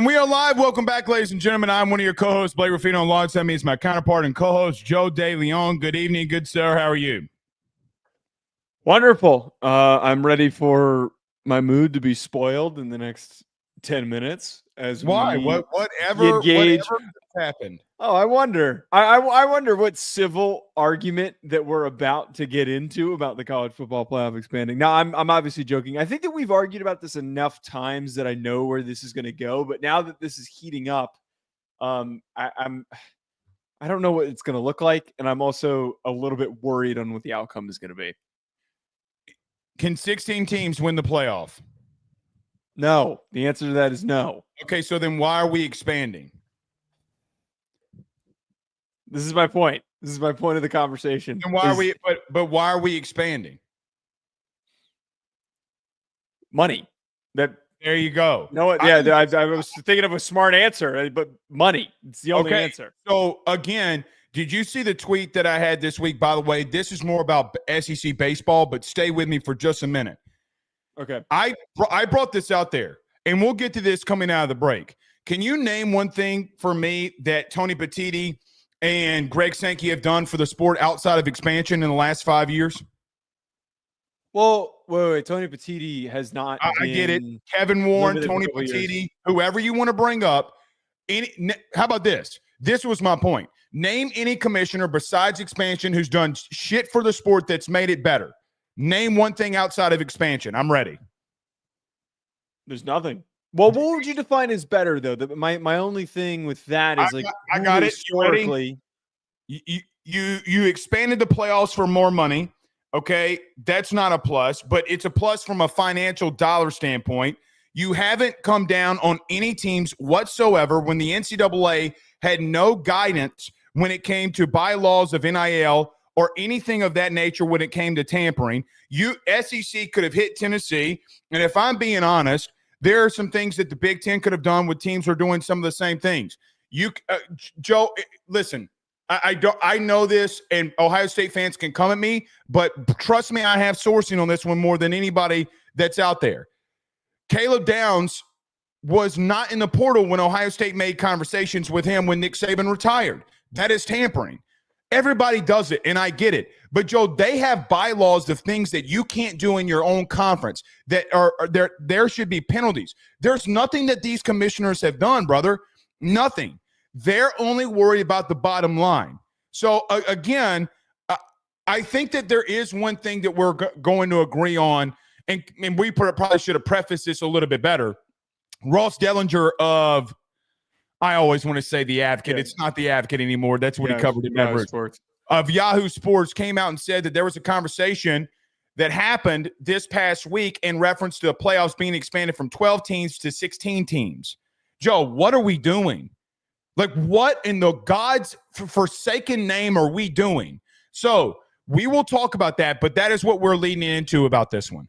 And we are live. Welcome back, ladies and gentlemen. I'm one of your co-hosts, Blake Ruffino. Alongside me is my counterpart and co-host, Joe DeLeone. Good evening, good sir. How are you? Wonderful. I'm ready for my mood to be spoiled in the next 10 minutes. Why? Whatever happened. Oh, I wonder. I wonder what civil argument that we're about to get into about the college football playoff expanding. Now, I'm obviously joking. I think that we've argued about this enough times that I know where this is going to go. But now that this is heating up, I don't know what it's going to look like, and I'm also a little bit worried on what the outcome is going to be. Can 16 teams win the playoff? No. The answer to that is no. Okay, so then why are we expanding? This is my point. This is my point of the conversation. And why are we? But why are we expanding? Money. There you go. No, I was thinking of a smart answer, but money. It's the only answer. So again, did you see the tweet that I had this week? By the way, this is more about SEC baseball, but stay with me for just a minute. Okay. I brought this out there, and we'll get to this coming out of the break. Can you name one thing for me that Tony Petitti and Greg Sankey have done for the sport outside of expansion in the last 5 years? Well, wait. Tony Petitti has not. I get it. Kevin Warren, Tony Petitti, whoever you want to bring up. How about this? This was my point. Name any commissioner besides expansion who's done shit for the sport that's made it better. Name one thing outside of expansion. I'm ready. There's nothing. Well, what would you define as better, though? My only thing with that is I got it. Historically, you expanded the playoffs for more money. Okay, that's not a plus, but it's a plus from a financial dollar standpoint. You haven't come down on any teams whatsoever when the NCAA had no guidance when it came to bylaws of NIL or anything of that nature when it came to tampering. SEC could have hit Tennessee, and if I'm being honest, there are some things that the Big Ten could have done with teams who are doing some of the same things. Joe, listen, I know this, and Ohio State fans can come at me, but trust me, I have sourcing on this one more than anybody that's out there. Caleb Downs was not in the portal when Ohio State made conversations with him when Nick Saban retired. That is tampering. Everybody does it, and I get it. But, Joe, they have bylaws of things that you can't do in your own conference that are there should be penalties. There's nothing that these commissioners have done, brother. Nothing. They're only worried about the bottom line. So, again, I think that there is one thing that we're going to agree on, and we probably should have prefaced this a little bit better. Ross Dellinger of – I always want to say The Advocate. Yeah. It's not The Advocate anymore. That's what he covered in Yahoo Sports. Of Yahoo Sports came out and said that there was a conversation that happened this past week in reference to the playoffs being expanded from 12 teams to 16 teams. Joe, what are we doing? Like, what in the God's forsaken name are we doing? So we will talk about that, but that is what we're leading into about this one.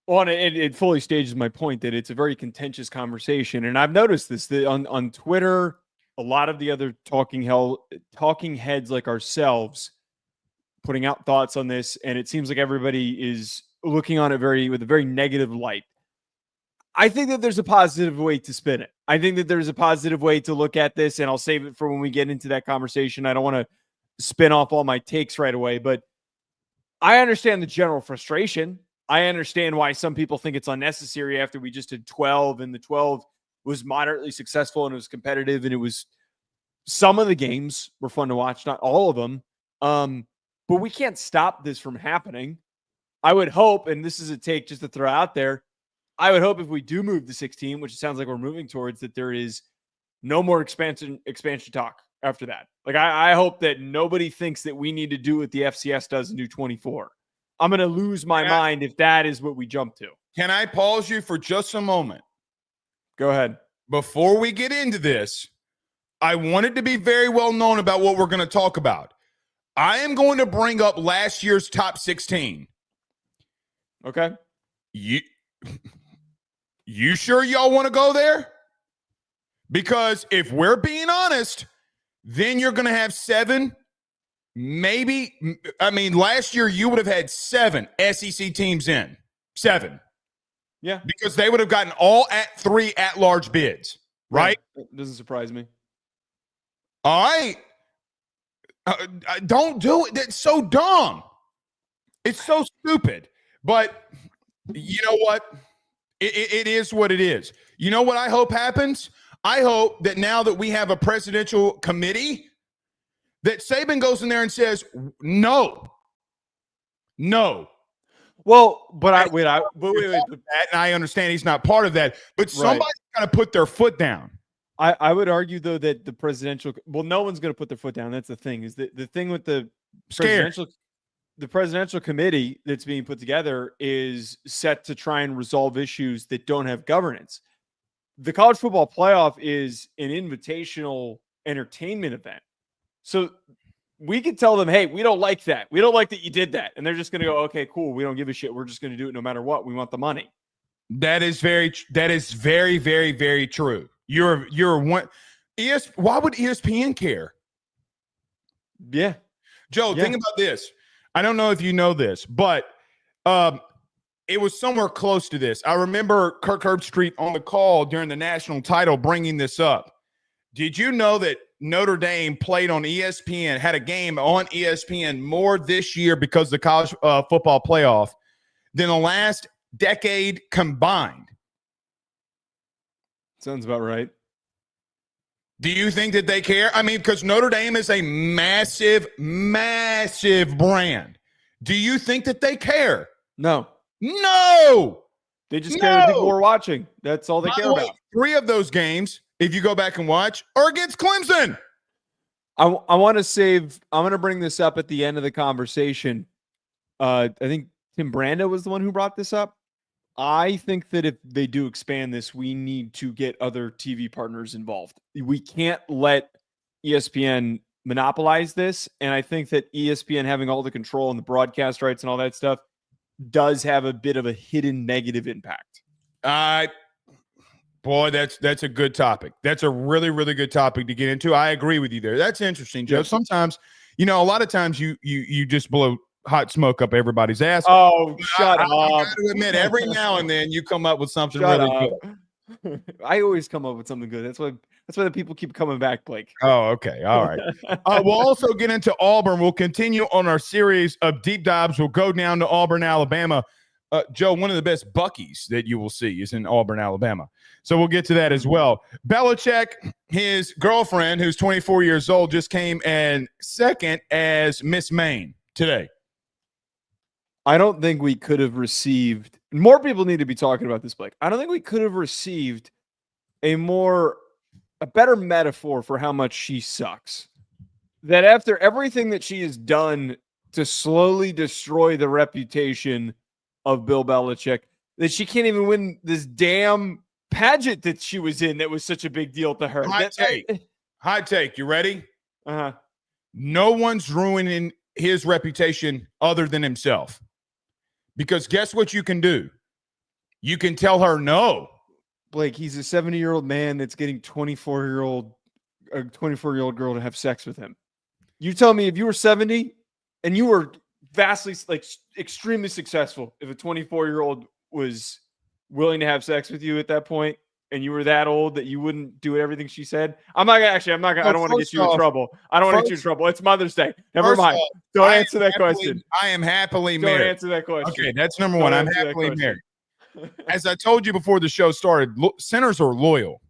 Well, and it fully stages my point that it's a very contentious conversation. And I've noticed this that on Twitter, a lot of the other talking heads like ourselves putting out thoughts on this, and it seems like everybody is looking on it with a very negative light. I think that there's a positive way to spin it. I think that there's a positive way to look at this, and I'll save it for when we get into that conversation. I don't want to spin off all my takes right away, but I understand the general frustration. I understand why some people think it's unnecessary after we just did 12 and the 12 was moderately successful and it was competitive and it was some of the games were fun to watch, not all of them. But we can't stop this from happening. I would hope, and this is a take just to throw out there, I would hope if we do move to 16, which it sounds like we're moving towards, that there is no more expansion talk after that. Like I hope that nobody thinks that we need to do what the FCS does and do 24. I'm going to lose my mind if that is what we jump to. Can I pause you for just a moment? Go ahead. Before we get into this, I wanted to be very well known about what we're going to talk about. I am going to bring up last year's top 16. Okay. You sure y'all want to go there? Because if we're being honest, then you're going to have 7. Maybe, last year you would have had 7 SEC teams in. 7. Yeah. Because they would have gotten all 3 at-large bids, right? It doesn't surprise me. All right. Don't do it. That's so dumb. It's so stupid. But you know what? It is what it is. You know what I hope happens? I hope that now that we have a presidential committee, that Saban goes in there and says, no. Well, but wait. And I understand he's not part of that, but somebody's got to put their foot down. I would argue, though, that the presidential – well, no one's going to put their foot down. That's the thing. Is the thing with the presidential committee that's being put together is set to try and resolve issues that don't have governance. The college football playoff is an invitational entertainment event. So we could tell them, hey, we don't like that. We don't like that you did that. And they're just going to go, okay, cool. We don't give a shit. We're just going to do it no matter what. We want the money. That is very, very, very true. You're one. Why would ESPN care? Yeah. Joe, think about this. I don't know if you know this, but it was somewhere close to this. I remember Kirk Herbstreit on the call during the national title bringing this up. Did you know that Notre Dame played on ESPN, had a game on ESPN more this year because of the college football playoff than the last decade combined? Sounds about right. Do you think that they care? I mean, because Notre Dame is a massive, massive brand. Do you think that they care? No. They just care that people are watching. That's all they care about. 3 of those games, if you go back and watch, are against Clemson. I want to bring this up at the end of the conversation. I think Tim Branda was the one who brought this up. I think that if they do expand this, we need to get other TV partners involved. We can't let ESPN monopolize this. And I think that ESPN having all the control and the broadcast rights and all that stuff does have a bit of a hidden negative impact. Boy, that's a good topic. That's a really, really good topic to get into. I agree with you there. That's interesting, Joe. Sometimes, a lot of times you just blow hot smoke up everybody's ass. Oh, shut up. I got to admit, every now and then you come up with something really good. I always come up with something good. That's why the people keep coming back, Blake. Oh, okay. All right. We'll also get into Auburn. We'll continue on our series of deep dives. We'll go down to Auburn, Alabama. Joe, one of the best Buc-ee's that you will see is in Auburn, Alabama. So we'll get to that as well. Belichick, his girlfriend, who's 24 years old, just came in second as Miss Maine today. I don't think we could have received – more people need to be talking about this, Blake. I don't think we could have received a better metaphor for how much she sucks. That after everything that she has done to slowly destroy the reputation of Bill Belichick, that she can't even win this damn pageant that she was in that was such a big deal to her. Hot take. You ready? Uh-huh. No one's ruining his reputation other than himself. Because guess what you can do? You can tell her no. Blake, he's a 70-year-old man that's getting a 24-year-old girl to have sex with him. You tell me if you were 70 and you were vastly, extremely successful, if a 24-year-old was willing to have sex with you at that point, and you were that old that you wouldn't do everything she said. I don't want to get you in trouble. I don't want to get you in trouble. It's Mother's Day. Never mind. Don't answer that question. I am happily married. Don't answer that question. Okay, that's number one. I'm happily married. As I told you before the show started, centers are loyal.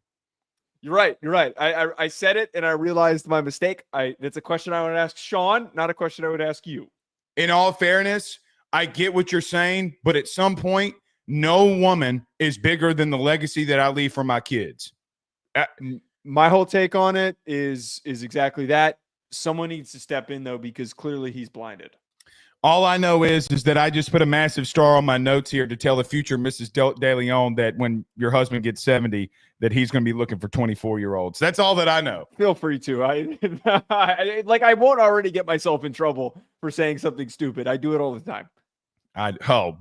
You're right. I said it and I realized my mistake. That's a question I would ask Sean, not a question I would ask you. In all fairness, I get what you're saying, but at some point, no woman is bigger than the legacy that I leave for my kids. My whole take on it is exactly that. Someone needs to step in, though, because clearly he's blinded. All I know is that I just put a massive star on my notes here to tell the future Mrs. DeLeone that when your husband gets 70, that he's going to be looking for 24-year-olds. That's all that I know. Feel free to. I won't already get myself in trouble for saying something stupid. I do it all the time.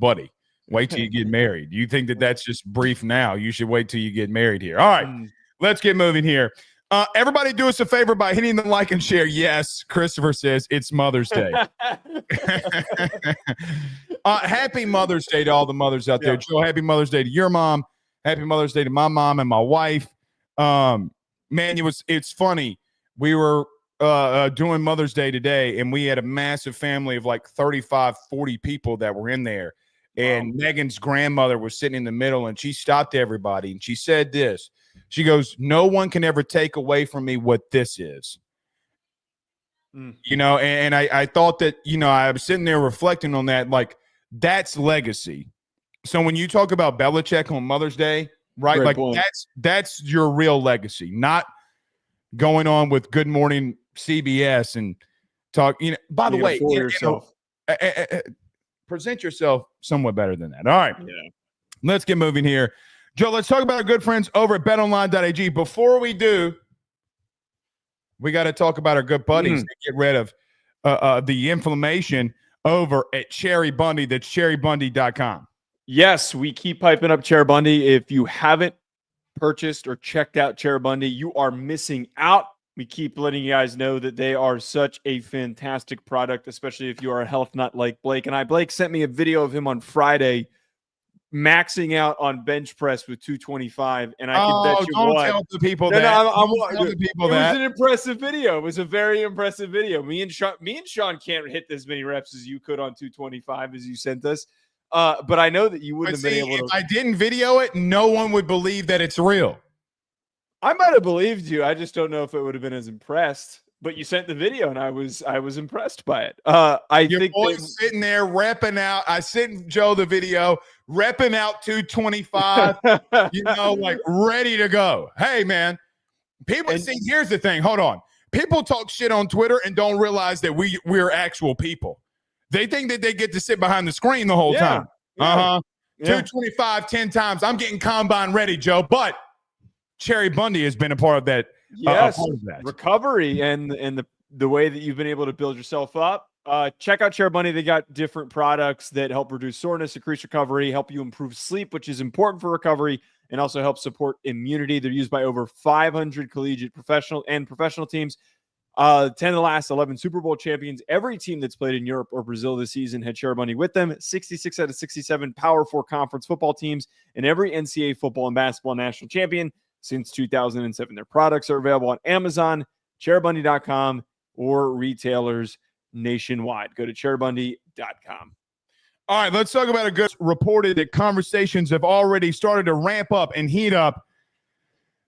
Buddy. Wait till you get married. You think that that's just brief now. You should wait till you get married here. All right, let's get moving here. Everybody do us a favor by hitting the like and share. Yes, Christopher says it's Mother's Day. Happy Mother's Day to all the mothers out there. Joe, happy Mother's Day to your mom. Happy Mother's Day to my mom and my wife. Man, it's funny. We were doing Mother's Day today, and we had a massive family of like 35, 40 people that were in there. And Megan's grandmother was sitting in the middle, and she stopped everybody, and she said this. She goes, "No one can ever take away from me what this is." You know, and I thought that, you know, I was sitting there reflecting on that, like, that's legacy. So when you talk about Belichick on Mother's Day, right, Great like point. that's your real legacy, not going on with Good Morning CBS and talk, you know, by the way, present yourself somewhat better than that. All right. Yeah. Let's get moving here. Joe, let's talk about our good friends over at betonline.ag. Before we do, we got to talk about our good buddies that get rid of the inflammation over at Cheribundi. That's cheribundy.com. Yes, we keep piping up Cheribundi. If you haven't purchased or checked out Cheribundi, you are missing out. We keep letting you guys know that they are such a fantastic product, especially if you are a health nut like Blake and I. Blake sent me a video of him on Friday maxing out on bench press with 225, and I can bet you don't tell the people that. It was an impressive video. It was a very impressive video. Me and Sean can't hit as many reps as you could on 225 as you sent us. But I know that you wouldn't have been able to. If I didn't video it, no one would believe that it's real. I might have believed you. I just don't know if it would have been as impressed. But you sent the video, and I was impressed by it. Your boy's sitting there repping out. I sent Joe the video, repping out 225. You know, like ready to go. Hey, man, people. See, here's the thing. Hold on. People talk shit on Twitter and don't realize that we're actual people. They think that they get to sit behind the screen the whole time. 225 10 times. I'm getting combine ready, Joe. But Cheribundi has been a part of that. Yes, recovery and the way that you've been able to build yourself up. Check out Cheribundi. They got different products that help reduce soreness, increase recovery, help you improve sleep, which is important for recovery, and also help support immunity. They're used by over 500 collegiate professional teams. 10 of the last 11 Super Bowl champions. Every team that's played in Europe or Brazil this season had Cheribundi with them. 66 out of 67 Power 4 conference football teams, and every NCAA football and basketball national champion since 2007. Their products are available on Amazon, Cheribundi.com, or retailers nationwide. Go to Cheribundi.com. All right, let's talk about a good reported that conversations have already started to ramp up and heat up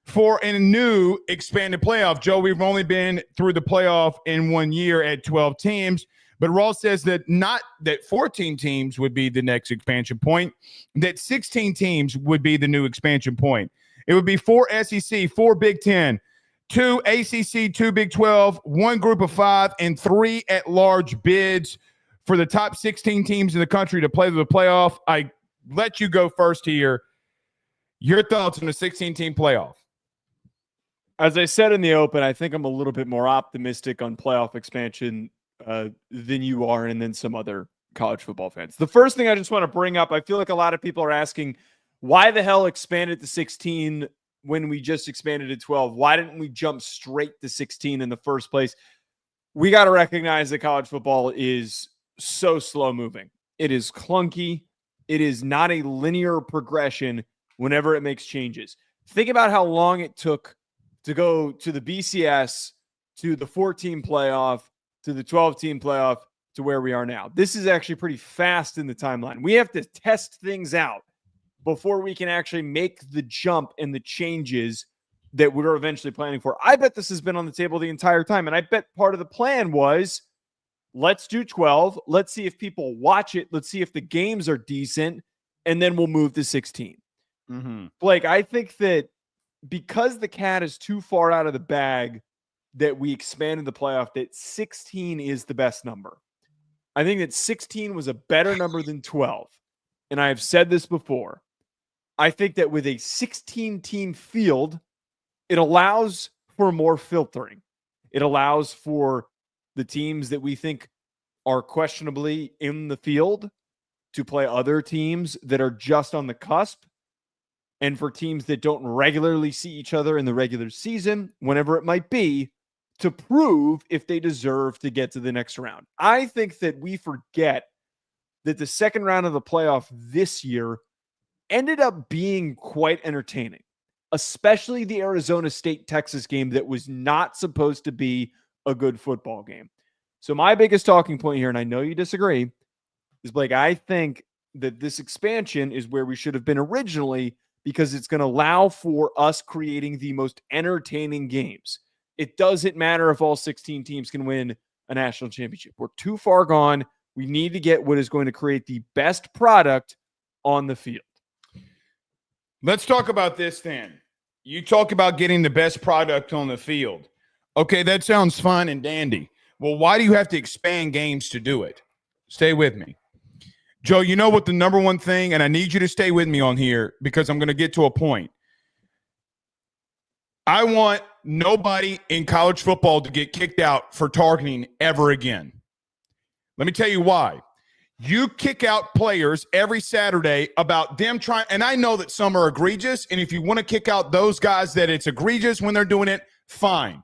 for a new expanded playoff. Joe, we've only been through the playoff in 1 year at 12 teams, but Ross says that not that 14 teams would be the next expansion point, that 16 teams would be the new expansion point. It would be 4 SEC, 4 Big Ten, 2 ACC, 2 Big 12, 1 Group of 5, and 3 at-large bids for the top 16 teams in the country to play the playoff. I let you go first here. Your thoughts on the 16-team playoff? As I said in the open, I think I'm a little bit more optimistic on playoff expansion than you are and than some other college football fans. The first thing I just want to bring up, I feel like a lot of people are asking, why the hell expanded to 16 when we just expanded to 12? Why didn't we jump straight to 16 in the first place? We got to recognize that college football is so slow moving. It is clunky. It is not a linear progression whenever it makes changes. Think about how long it took to go to the BCS, to the 14 playoff, to the 12-team playoff, to where we are now. This is actually pretty fast in the timeline. We have to test things out before we can actually make the jump and the changes that we're eventually planning for. I bet this has been on the table the entire time, and I bet part of the plan was, let's do 12. Let's see if people watch it. Let's see if the games are decent, and then we'll move to 16. Blake, I think that because the cat is too far out of the bag that we expanded the playoff, that 16 is the best number. I think that 16 was a better number than 12. And I have said this before. I think that with a 16-team field, it allows for more filtering. It allows for the teams that we think are questionably in the field to play other teams that are just on the cusp. and for teams that don't regularly see each other in the regular season, whenever it might be, to prove if they deserve to get to the next round. I think that we forget that the second round of the playoff this year ended up being quite entertaining, especially the Arizona State-Texas game that was not supposed to be a good football game. So my biggest talking point here, and I know you disagree, is Blake, I think that this expansion is where we should have been originally because it's going to allow for us creating the most entertaining games. It doesn't matter if all 16 teams can win a national championship. We're too far gone. We need to get what is going to create the best product on the field. Let's talk about this then. You talk about getting the best product on the field. Okay, that sounds fine and dandy. Well, why do you have to expand games to do it? Stay with me. Joe, you know what the number one thing, and I need you to stay with me on here because I'm going to get to a point. I want nobody in college football to get kicked out for targeting ever again. Let me tell you why. You kick out players every Saturday about them trying, and I know that some are egregious, and if you want to kick out those guys that it's egregious when they're doing it, fine.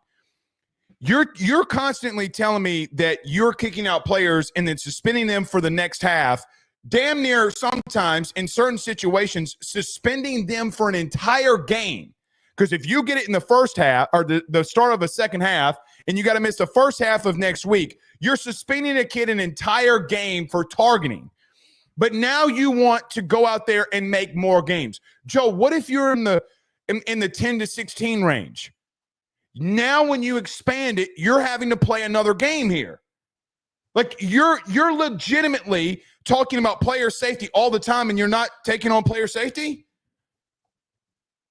You're constantly telling me that you're kicking out players and then suspending them for the next half, damn near sometimes in certain situations, suspending them for an entire game. Because if you get it in the first half or the start of a second half and you got to miss the first half of next week, you're suspending a kid an entire game for targeting. But now you want to go out there and make more games. Joe, what if you're in the 10 to 16 range? Now when you expand it, you're having to play another game here. Like you're legitimately talking about player safety all the time and you're not taking on player safety?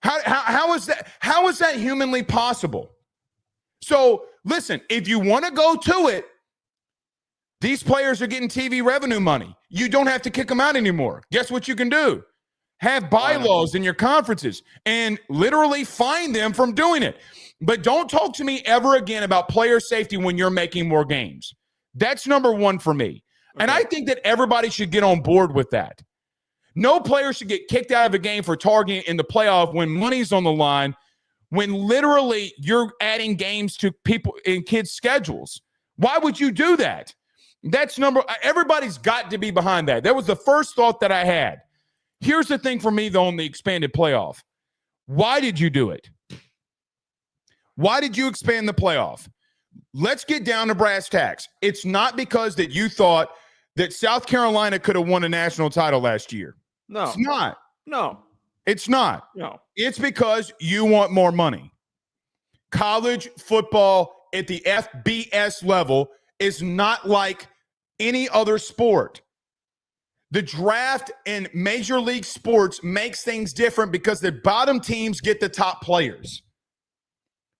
How is that? How is that humanly possible? So listen, if you want to go to it, these players are getting TV revenue money. You don't have to kick them out anymore. Guess what you can do? Have bylaws in your conferences and literally fine them from doing it. But don't talk to me ever again about player safety when you're making more games. That's number one for me. Okay. And I think that everybody should get on board with that. No player should get kicked out of a game for targeting in the playoff when money's on the line, when literally you're adding games to people in kids' schedules. Why would you do that? Everybody's got to be behind that. That was the first thought that I had. Here's the thing for me, though, on the expanded playoff. Why did you do it? Why did you expand the playoff? Let's get down to brass tacks. It's not because that you thought that South Carolina could have won a national title last year. No. It's not. No. It's not. No. It's because you want more money. College football at the FBS level is not like any other sport. The draft in major league sports makes things different because the bottom teams get the top players.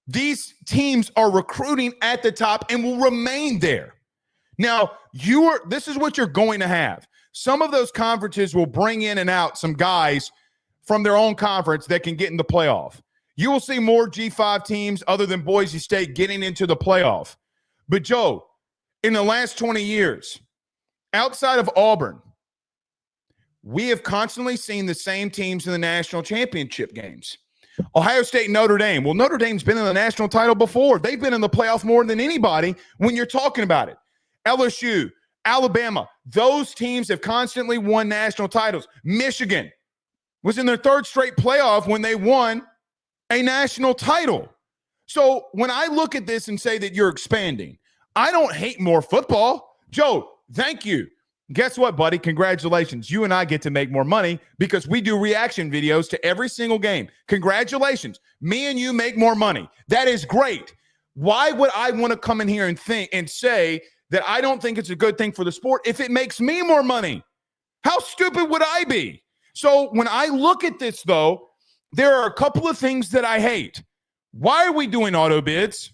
These teams are recruiting at the top and will remain there. Now, this is what you're going to have. Some of those conferences will bring in and out some guys from their own conference that can get in the playoff. You will see more G5 teams other than Boise State getting into the playoff. But, Joe, in the last 20 years, outside of Auburn, we have constantly seen the same teams in the national championship games. Ohio State, Notre Dame. Well, Notre Dame's been in the national title before. They've been in the playoff more than anybody when you're talking about it. LSU, Alabama, those teams have constantly won national titles. Michigan was in their third straight playoff when they won a national title. So when I look at this and say that you're expanding, I don't hate more football. Joe, thank you. Guess what, buddy? Congratulations. You and I get to make more money because we do reaction videos to every single game. Congratulations. Me and you make more money. That is great. Why would I want to come in here and think and say that I don't think it's a good thing for the sport if it makes me more money? How stupid would I be? So when I look at this, though, there are a couple of things that I hate. Why are we doing auto bids?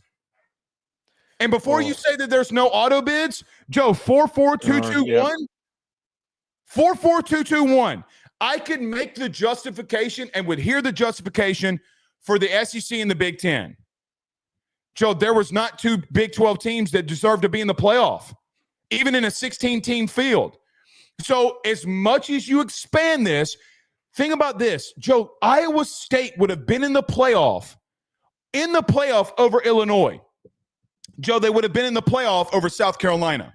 And before you say that there's no auto bids, Joe, 44221, 44221. I could make the justification and would hear the justification for the SEC and the Big Ten. Joe, there was not two Big 12 teams that deserved to be in the playoff, even in a 16-team field. So as much as you expand this, Think about this, Joe. Iowa State would have been in the playoff over Illinois. Joe, they would have been in the playoff over South Carolina.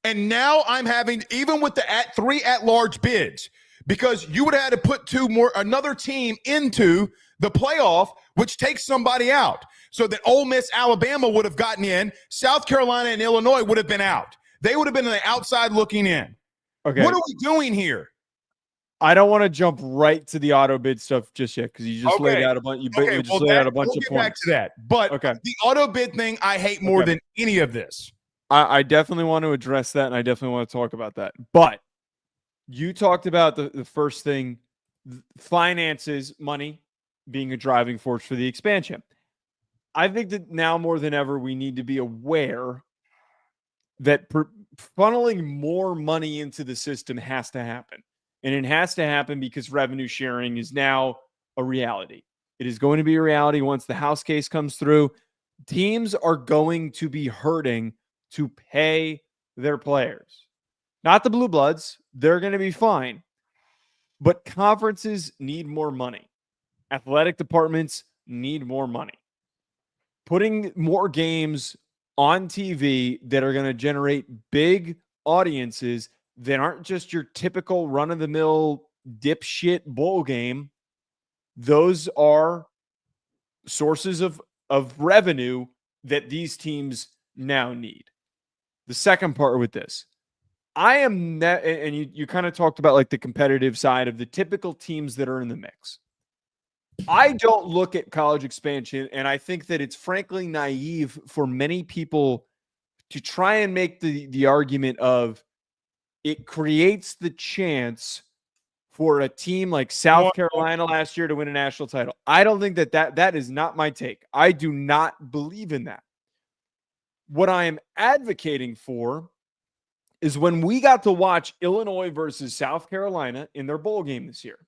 And now I'm having, even with the three at-large bids, because you would have had to put another team into the playoff, which takes somebody out. So that Ole Miss, Alabama would have gotten in. South Carolina and Illinois would have been out. They would have been on the outside looking in. Okay. What are we doing here? I don't want to jump right to the auto bid stuff just yet because you just laid out a bunch. Laid out a bunch of points. Back to that, but the auto bid thing I hate more than any of this. I definitely want to address that, and I definitely want to talk about that. But you talked about the first thing, finances, money being a driving force for the expansion. I think that now more than ever we need to be aware that funneling more money into the system has to happen. And it has to happen because revenue sharing is now a reality. It is going to be a reality once the House case comes through. Teams are going to be hurting to pay their players. Not the Blue Bloods. They're going to be fine. But conferences need more money. Athletic departments need more money. Putting more games on TV that are going to generate big audiences that aren't just your typical run-of-the-mill dipshit bowl game. Those are sources of revenue that these teams now need. The second part with this, I am net, and you kind of talked about like the competitive side of the typical teams that are in the mix. I don't look at college expansion, and I think that it's frankly naive for many people to try and make the argument of it creates the chance for a team like South Carolina last year to win a national title. I don't think that is not my take. I do not believe in that. What I am advocating for is when we got to watch Illinois versus South Carolina in their bowl game this year.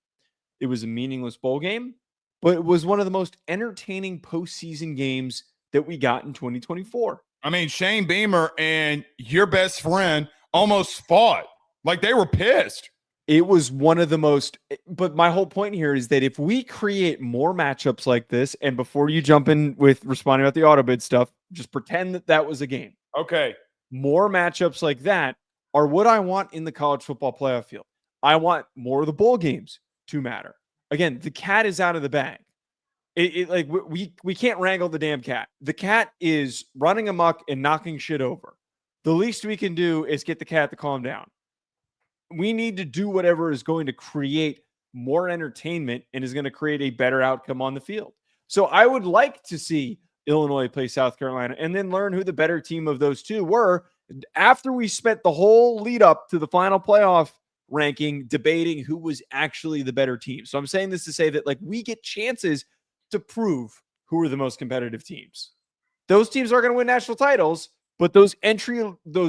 It was a meaningless bowl game, but it was one of the most entertaining postseason games that we got in 2024. I mean, Shane Beamer and your best friend almost fought. Like they were pissed. It was one of the most, but my whole point here is that if we create more matchups like this, and before you jump in with responding about the auto bid stuff, just pretend that was a game. Okay. More matchups like that are what I want in the college football playoff field. I want more of the bowl games to matter. Again, the cat is out of the bag. We can't wrangle the damn cat. The cat is running amok and knocking shit over. The least we can do is get the cat to calm down. We need to do whatever is going to create more entertainment and is going to create a better outcome on the field. So I would like to see Illinois play South Carolina and then learn who the better team of those two were after we spent the whole lead up to the final playoff ranking debating who was actually the better team. So I'm saying this to say that like we get chances to prove who are the most competitive teams. Those teams are going to win national titles, but those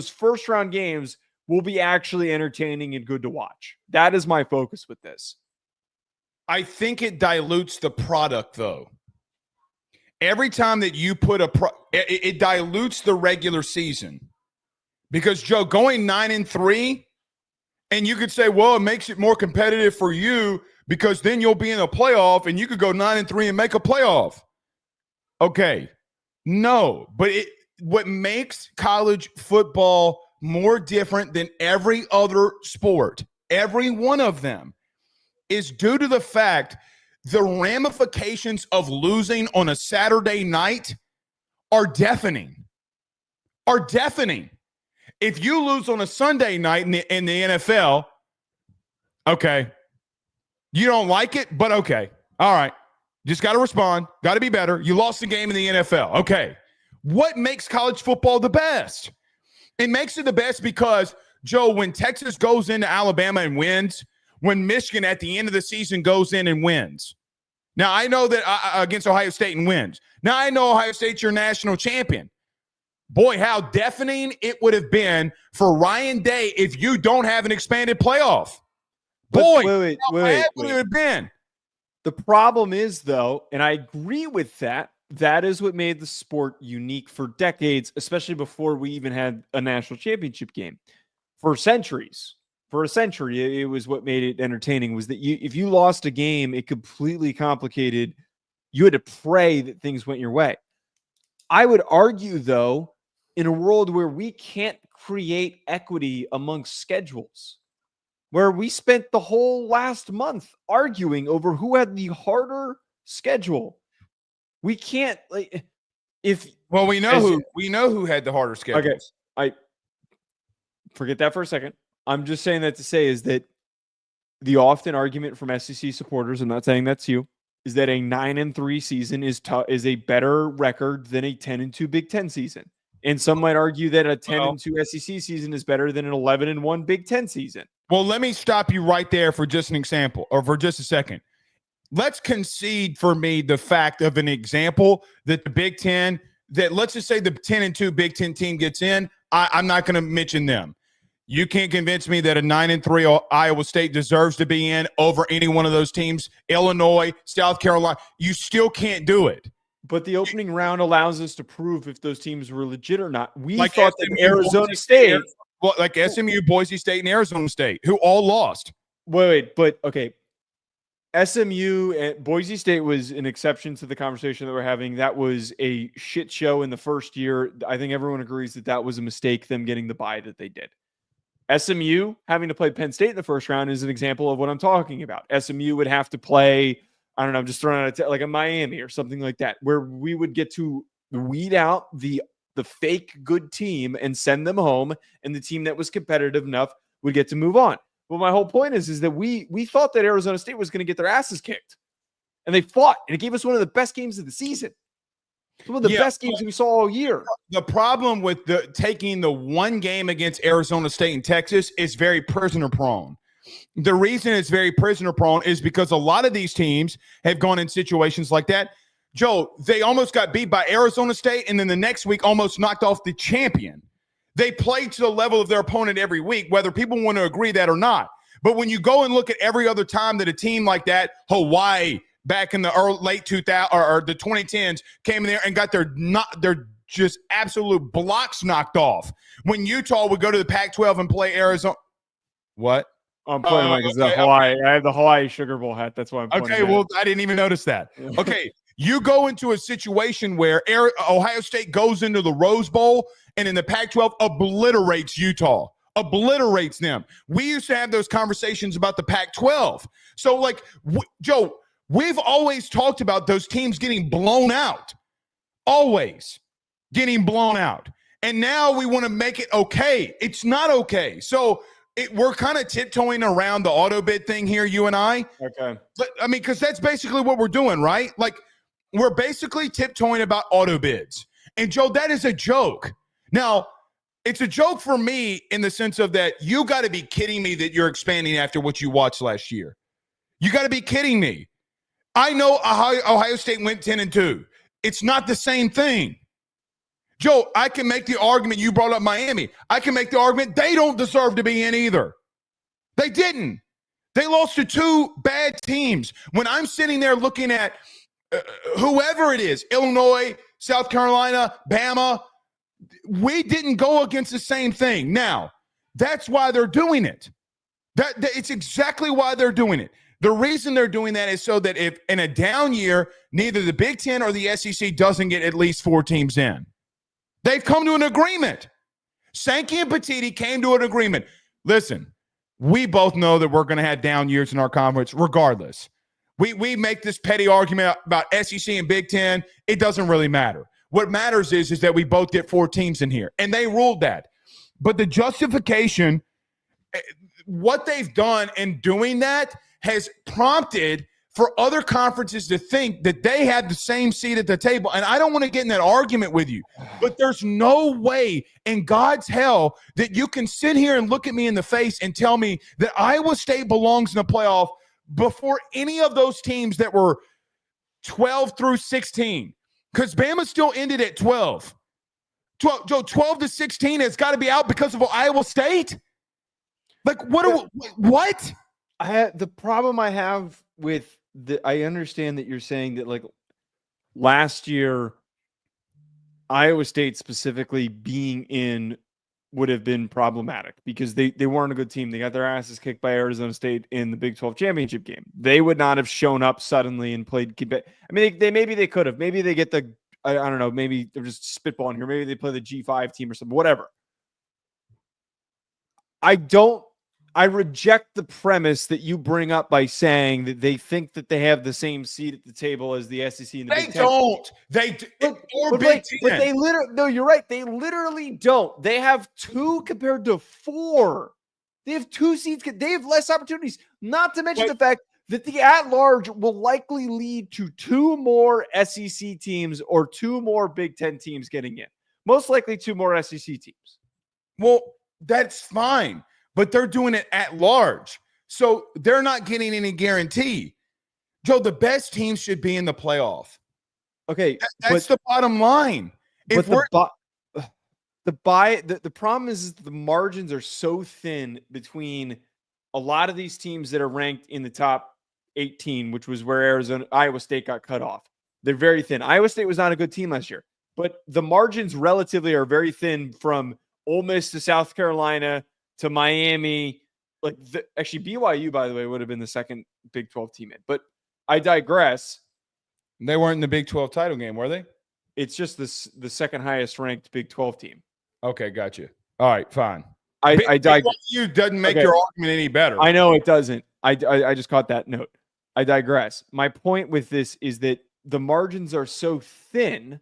first round games will be actually entertaining and good to watch. That is my focus with this. I think it dilutes the product, though. Every time that you put it dilutes the regular season. Because, Joe, going 9-3, and you could say, well, it makes it more competitive for you because then you'll be in a playoff and you could go 9-3 and make a playoff. Okay. No, but what makes college football more different than every other sport, every one of them, is due to the fact the ramifications of losing on a Saturday night are deafening. If you lose on a Sunday night in the NFL, okay, you don't like it, but okay, all right, just got to respond, got to be better. You lost the game in the NFL, okay. What makes college football the best? It makes it the best because, Joe, when Texas goes into Alabama and wins, when Michigan at the end of the season goes in and wins. Now, I know that against Ohio State and wins. Now, I know Ohio State's your national champion. Boy, how deafening it would have been for Ryan Day if you don't have an expanded playoff. Boy, how bad would it have been? The problem is, though, and I agree with that, that is what made the sport unique for decades, especially before we even had a national championship game. For centuries, for a century, it was what made it entertaining, was that if you lost a game, it completely complicated. You had to pray that things went your way. I would argue, though, in a world where we can't create equity amongst schedules, where we spent the whole last month arguing over who had the harder schedule. We can't, like, we know who had the harder schedules. Okay, I forget that for a second. I'm just saying that to say is that the often argument from SEC supporters, I'm not saying that's you, is that a 9-3 season is a better record than a 10-2 Big Ten season. And some might argue that a 10-2 SEC season is better than an 11-1 Big Ten season. Well, let me stop you right there for just an example, or for just a second. Let's concede for me the fact of an example that the Big Ten, that let's just say the 10-2 Big Ten team gets in. I'm not going to mention them. You can't convince me that a 9-3 Iowa State deserves to be in over any one of those teams. Illinois, South Carolina, you still can't do it. But the opening round allows us to prove if those teams were legit or not. We like thought SMU, that Arizona State, well, like SMU, Boise State, and Arizona State, who all lost. Wait, but okay. SMU and Boise State was an exception to the conversation that we're having. That was a shit show in the first year. I think everyone agrees that that was a mistake, them getting the bye that they did. SMU having to play Penn State in the first round is an example of what I'm talking about. SMU would have to play, I don't know, I'm just throwing out like a Miami or something like that, where we would get to weed out the fake good team and send them home, and the team that was competitive enough would get to move on. But my whole point is that we thought that Arizona State was going to get their asses kicked, and they fought, and it gave us one of the best games of the season. One of the best games we saw all year. The problem with taking the one game against Arizona State and Texas is very prisoner prone. The reason it's very prisoner prone is because a lot of these teams have gone in situations like that. Joe, they almost got beat by Arizona State, and then the next week almost knocked off the champion. They play to the level of their opponent every week, whether people want to agree that or not. But when you go and look at every other time that a team like that, Hawaii, back in the late 2000s or the 2010s, came in there and got their just absolute blocks knocked off. When Utah would go to the Pac-12 and play Arizona, what? I'm playing like the Hawaii. I have the Hawaii Sugar Bowl hat. That's why I'm playing. Okay, well, I didn't even notice that. Okay, you go into a situation where Ohio State goes into the Rose Bowl and in the Pac-12 obliterates Utah. Obliterates them. We used to have those conversations about the Pac-12. So, like, Joe, we've always talked about those teams getting blown out. Always getting blown out. And now we want to make it okay. It's not okay. So we're kind of tiptoeing around the auto bid thing here, you and I. Okay. I mean, because that's basically what we're doing, right? Like, we're basically tiptoeing about auto bids. And, Joe, that is a joke. Now, it's a joke for me in the sense of that you got to be kidding me that you're expanding after what you watched last year. You got to be kidding me. I know Ohio State went 10-2. It's not the same thing. Joe, I can make the argument, you brought up Miami. I can make the argument they don't deserve to be in either. They didn't. They lost to two bad teams. When I'm sitting there looking at whoever it is, Illinois, South Carolina, Bama, we didn't go against the same thing. Now, that's why they're doing it. It's exactly why they're doing it. The reason they're doing that is so that if in a down year, neither the Big Ten or the SEC doesn't get at least 4 teams in. They've come to an agreement. Sankey and Petiti came to an agreement. Listen, we both know that we're going to have down years in our conference regardless. We make this petty argument about SEC and Big Ten. It doesn't really matter. What matters is that we both get 4 teams in here, and they ruled that. But the justification, what they've done in doing that has prompted for other conferences to think that they have the same seat at the table. And I don't want to get in that argument with you, but there's no way in God's hell that you can sit here and look at me in the face and tell me that Iowa State belongs in the playoff before any of those teams that were 12 through 16. Because Bama still ended at 12. 12 to 16 has got to be out because of Iowa State? Like, what? The problem I have with I understand that you're saying that, like, last year, Iowa State specifically being in would have been problematic because they weren't a good team. They got their asses kicked by Arizona State in the Big 12 championship game. They would not have shown up suddenly and played. I mean, maybe they could have. Maybe they get I don't know. Maybe they're just spitballing here. Maybe they play the G5 team or something. Whatever. I reject the premise that you bring up by saying that they think that they have the same seat at the table as the SEC and the Big Ten. They don't. But they literally, no, you're right. They literally don't. They have 2 compared to 4. They have 2 seats. They have less opportunities. Not to mention the fact that the at-large will likely lead to 2 more SEC teams or 2 more Big Ten teams getting in. Most likely 2 more SEC teams. Well, that's fine. But they're doing it at large. So they're not getting any guarantee. Joe, the best teams should be in the playoff. Okay. That's the bottom line. If the problem is the margins are so thin between a lot of these teams that are ranked in the top 18, which was where Iowa State got cut off. They're very thin. Iowa State was not a good team last year, but the margins relatively are very thin from Ole Miss to South Carolina to Miami. Actually, BYU, by the way, would have been the second Big 12 team in. But I digress. They weren't in the Big 12 title game, were they? It's just the second highest ranked Big 12 team. Okay, gotcha. All right, fine. I digress. BYU doesn't make your argument any better. I know it doesn't. I just caught that note. I digress. My point with this is that the margins are so thin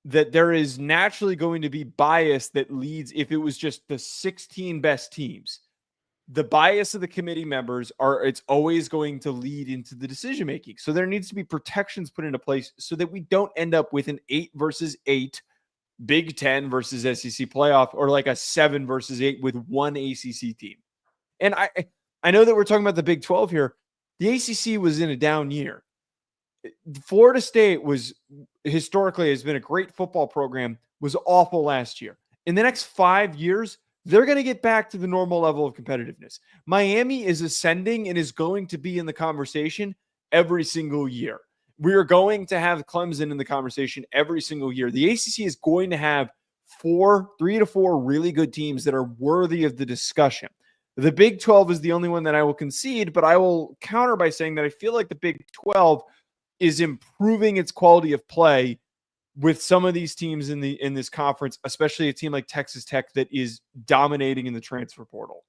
that there is naturally going to be bias that leads, if it was just the 16 best teams, the bias of the committee members it's always going to lead into the decision making. So there needs to be protections put into place so that we don't end up with an 8 versus 8 Big 10 versus SEC playoff, or like a 7 versus 8 with one ACC team. And I know that we're talking about the Big 12 here. The ACC was in a down year. Florida State historically has been a great football program, was awful last year. In the next 5 years, they're going to get back to the normal level of competitiveness. Miami is ascending and is going to be in the conversation every single year. We are going to have Clemson in the conversation every single year. The ACC is going to have 3 to 4 really good teams that are worthy of the discussion. The Big 12 is the only one that I will concede, but I will counter by saying that I feel like the Big 12 is improving its quality of play with some of these teams in this conference, especially a team like Texas Tech that is dominating in the transfer portal.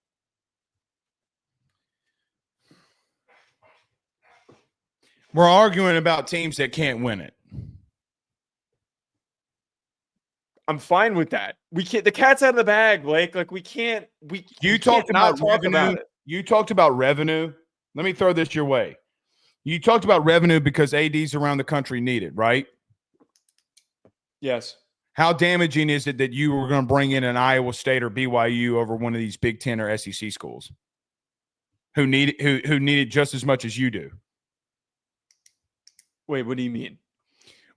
We're arguing about teams that can't win it. I'm fine with that. We can't. The cat's out of the bag, Blake. Like we can't. You talked about revenue. You talked about revenue. Let me throw this your way. You talked about revenue because ADs around the country need it, right? Yes. How damaging is it that you were going to bring in an Iowa State or BYU over one of these Big 10 or SEC schools who need it just as much as you do? Wait, what do you mean?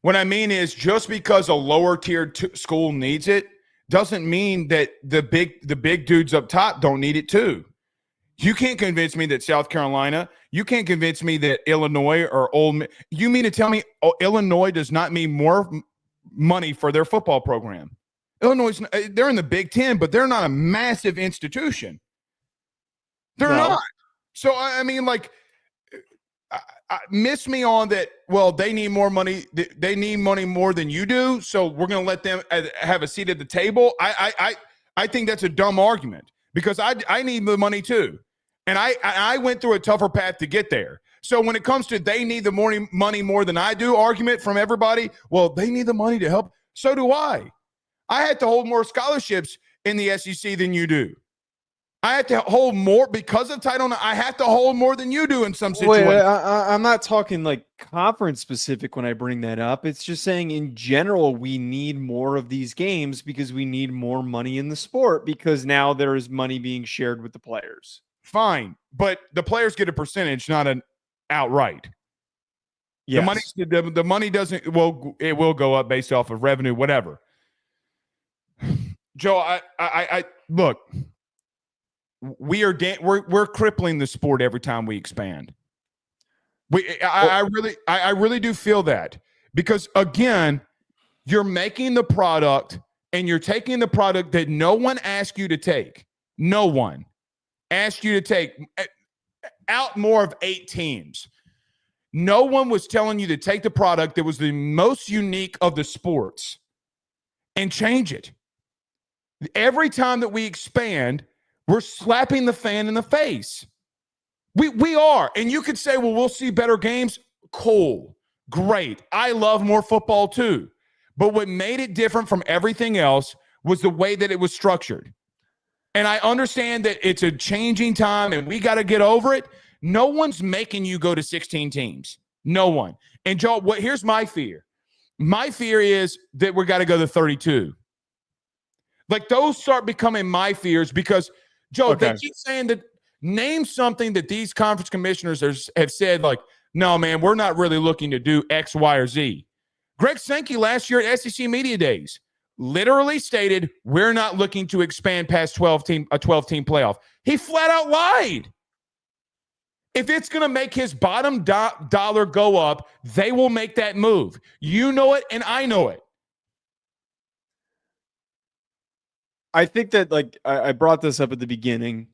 What I mean is just because a lower tier school needs it doesn't mean that the big dudes up top don't need it too. You can't convince me that South Carolina, you can't convince me that Illinois or Ole Miss. You mean to tell me Illinois does not mean more money for their football program? Illinois, they're in the Big Ten, but they're not a massive institution. They're not. So, I mean, like, miss me on that. Well, they need more money. They need money more than you do. So we're going to let them have a seat at the table. I think that's a dumb argument because I need the money too. And I went through a tougher path to get there. So when it comes to they need the money more than I do argument from everybody, well, they need the money to help. So do I. I had to hold more scholarships in the SEC than you do. I have to hold more because of Title IX. I have to hold more than you do in some situations. Wait, I'm not talking like conference specific when I bring that up. It's just saying in general, we need more of these games because we need more money in the sport because now there is money being shared with the players. Fine, but the players get a percentage, not an outright. Yes. The money doesn't. Well, it will go up based off of revenue, whatever. Joe, I look. We're crippling the sport every time we expand. I really do feel that because again, you're making the product and you're taking the product that no one asked you to take. No one asked you to take out more of 8 teams. No one was telling you to take the product that was the most unique of the sports and change it. Every time that we expand, we're slapping the fan in the face. We are. And you could say, well, we'll see better games. Cool. Great. I love more football too. But what made it different from everything else was the way that it was structured. And I understand that it's a changing time and we got to get over it. No one's making you go to 16 teams. No one. And Joe, here's my fear. My fear is that we got to go to 32. Like those start becoming my fears because, Joe, They keep saying that name something that these conference commissioners have said like, no, man, we're not really looking to do X, Y, or Z. Greg Sankey last year at SEC Media Days literally stated, we're not looking to expand past a 12-team playoff. He flat out lied. If it's going to make his bottom dollar go up, they will make that move. You know it, and I know it. I think that, like, I brought this up at the beginning.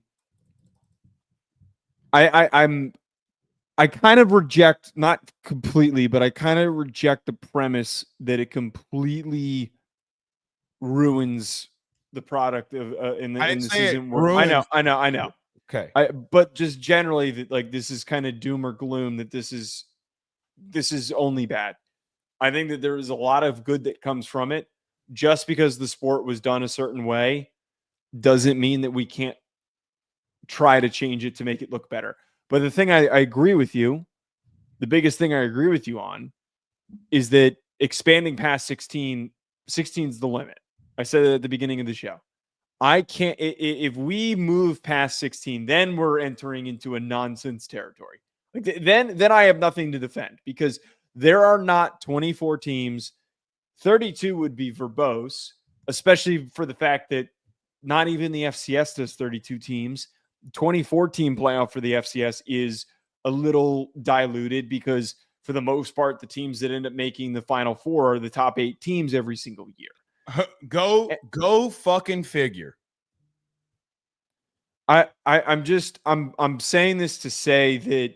I kind of reject, not completely, but I kind of reject the premise that it completely ruins the product of in the season. I know. Okay. But just generally, that like this is kind of doom or gloom. That this is only bad. I think that there is a lot of good that comes from it. Just because the sport was done a certain way doesn't mean that we can't try to change it to make it look better. But the thing I agree with you, the biggest thing I agree with you on is that expanding past 16 is the limit. I said it at the beginning of the show. I can't, if we move past 16, then we're entering into a nonsense territory. Like then I have nothing to defend because there are not 24 teams. 32 would be verbose, especially for the fact that not even the FCS does 32 teams. 24-team playoff for the FCS is a little diluted because for the most part, the teams that end up making the Final Four are the top 8 teams every single year. Go fucking figure. I'm saying this to say that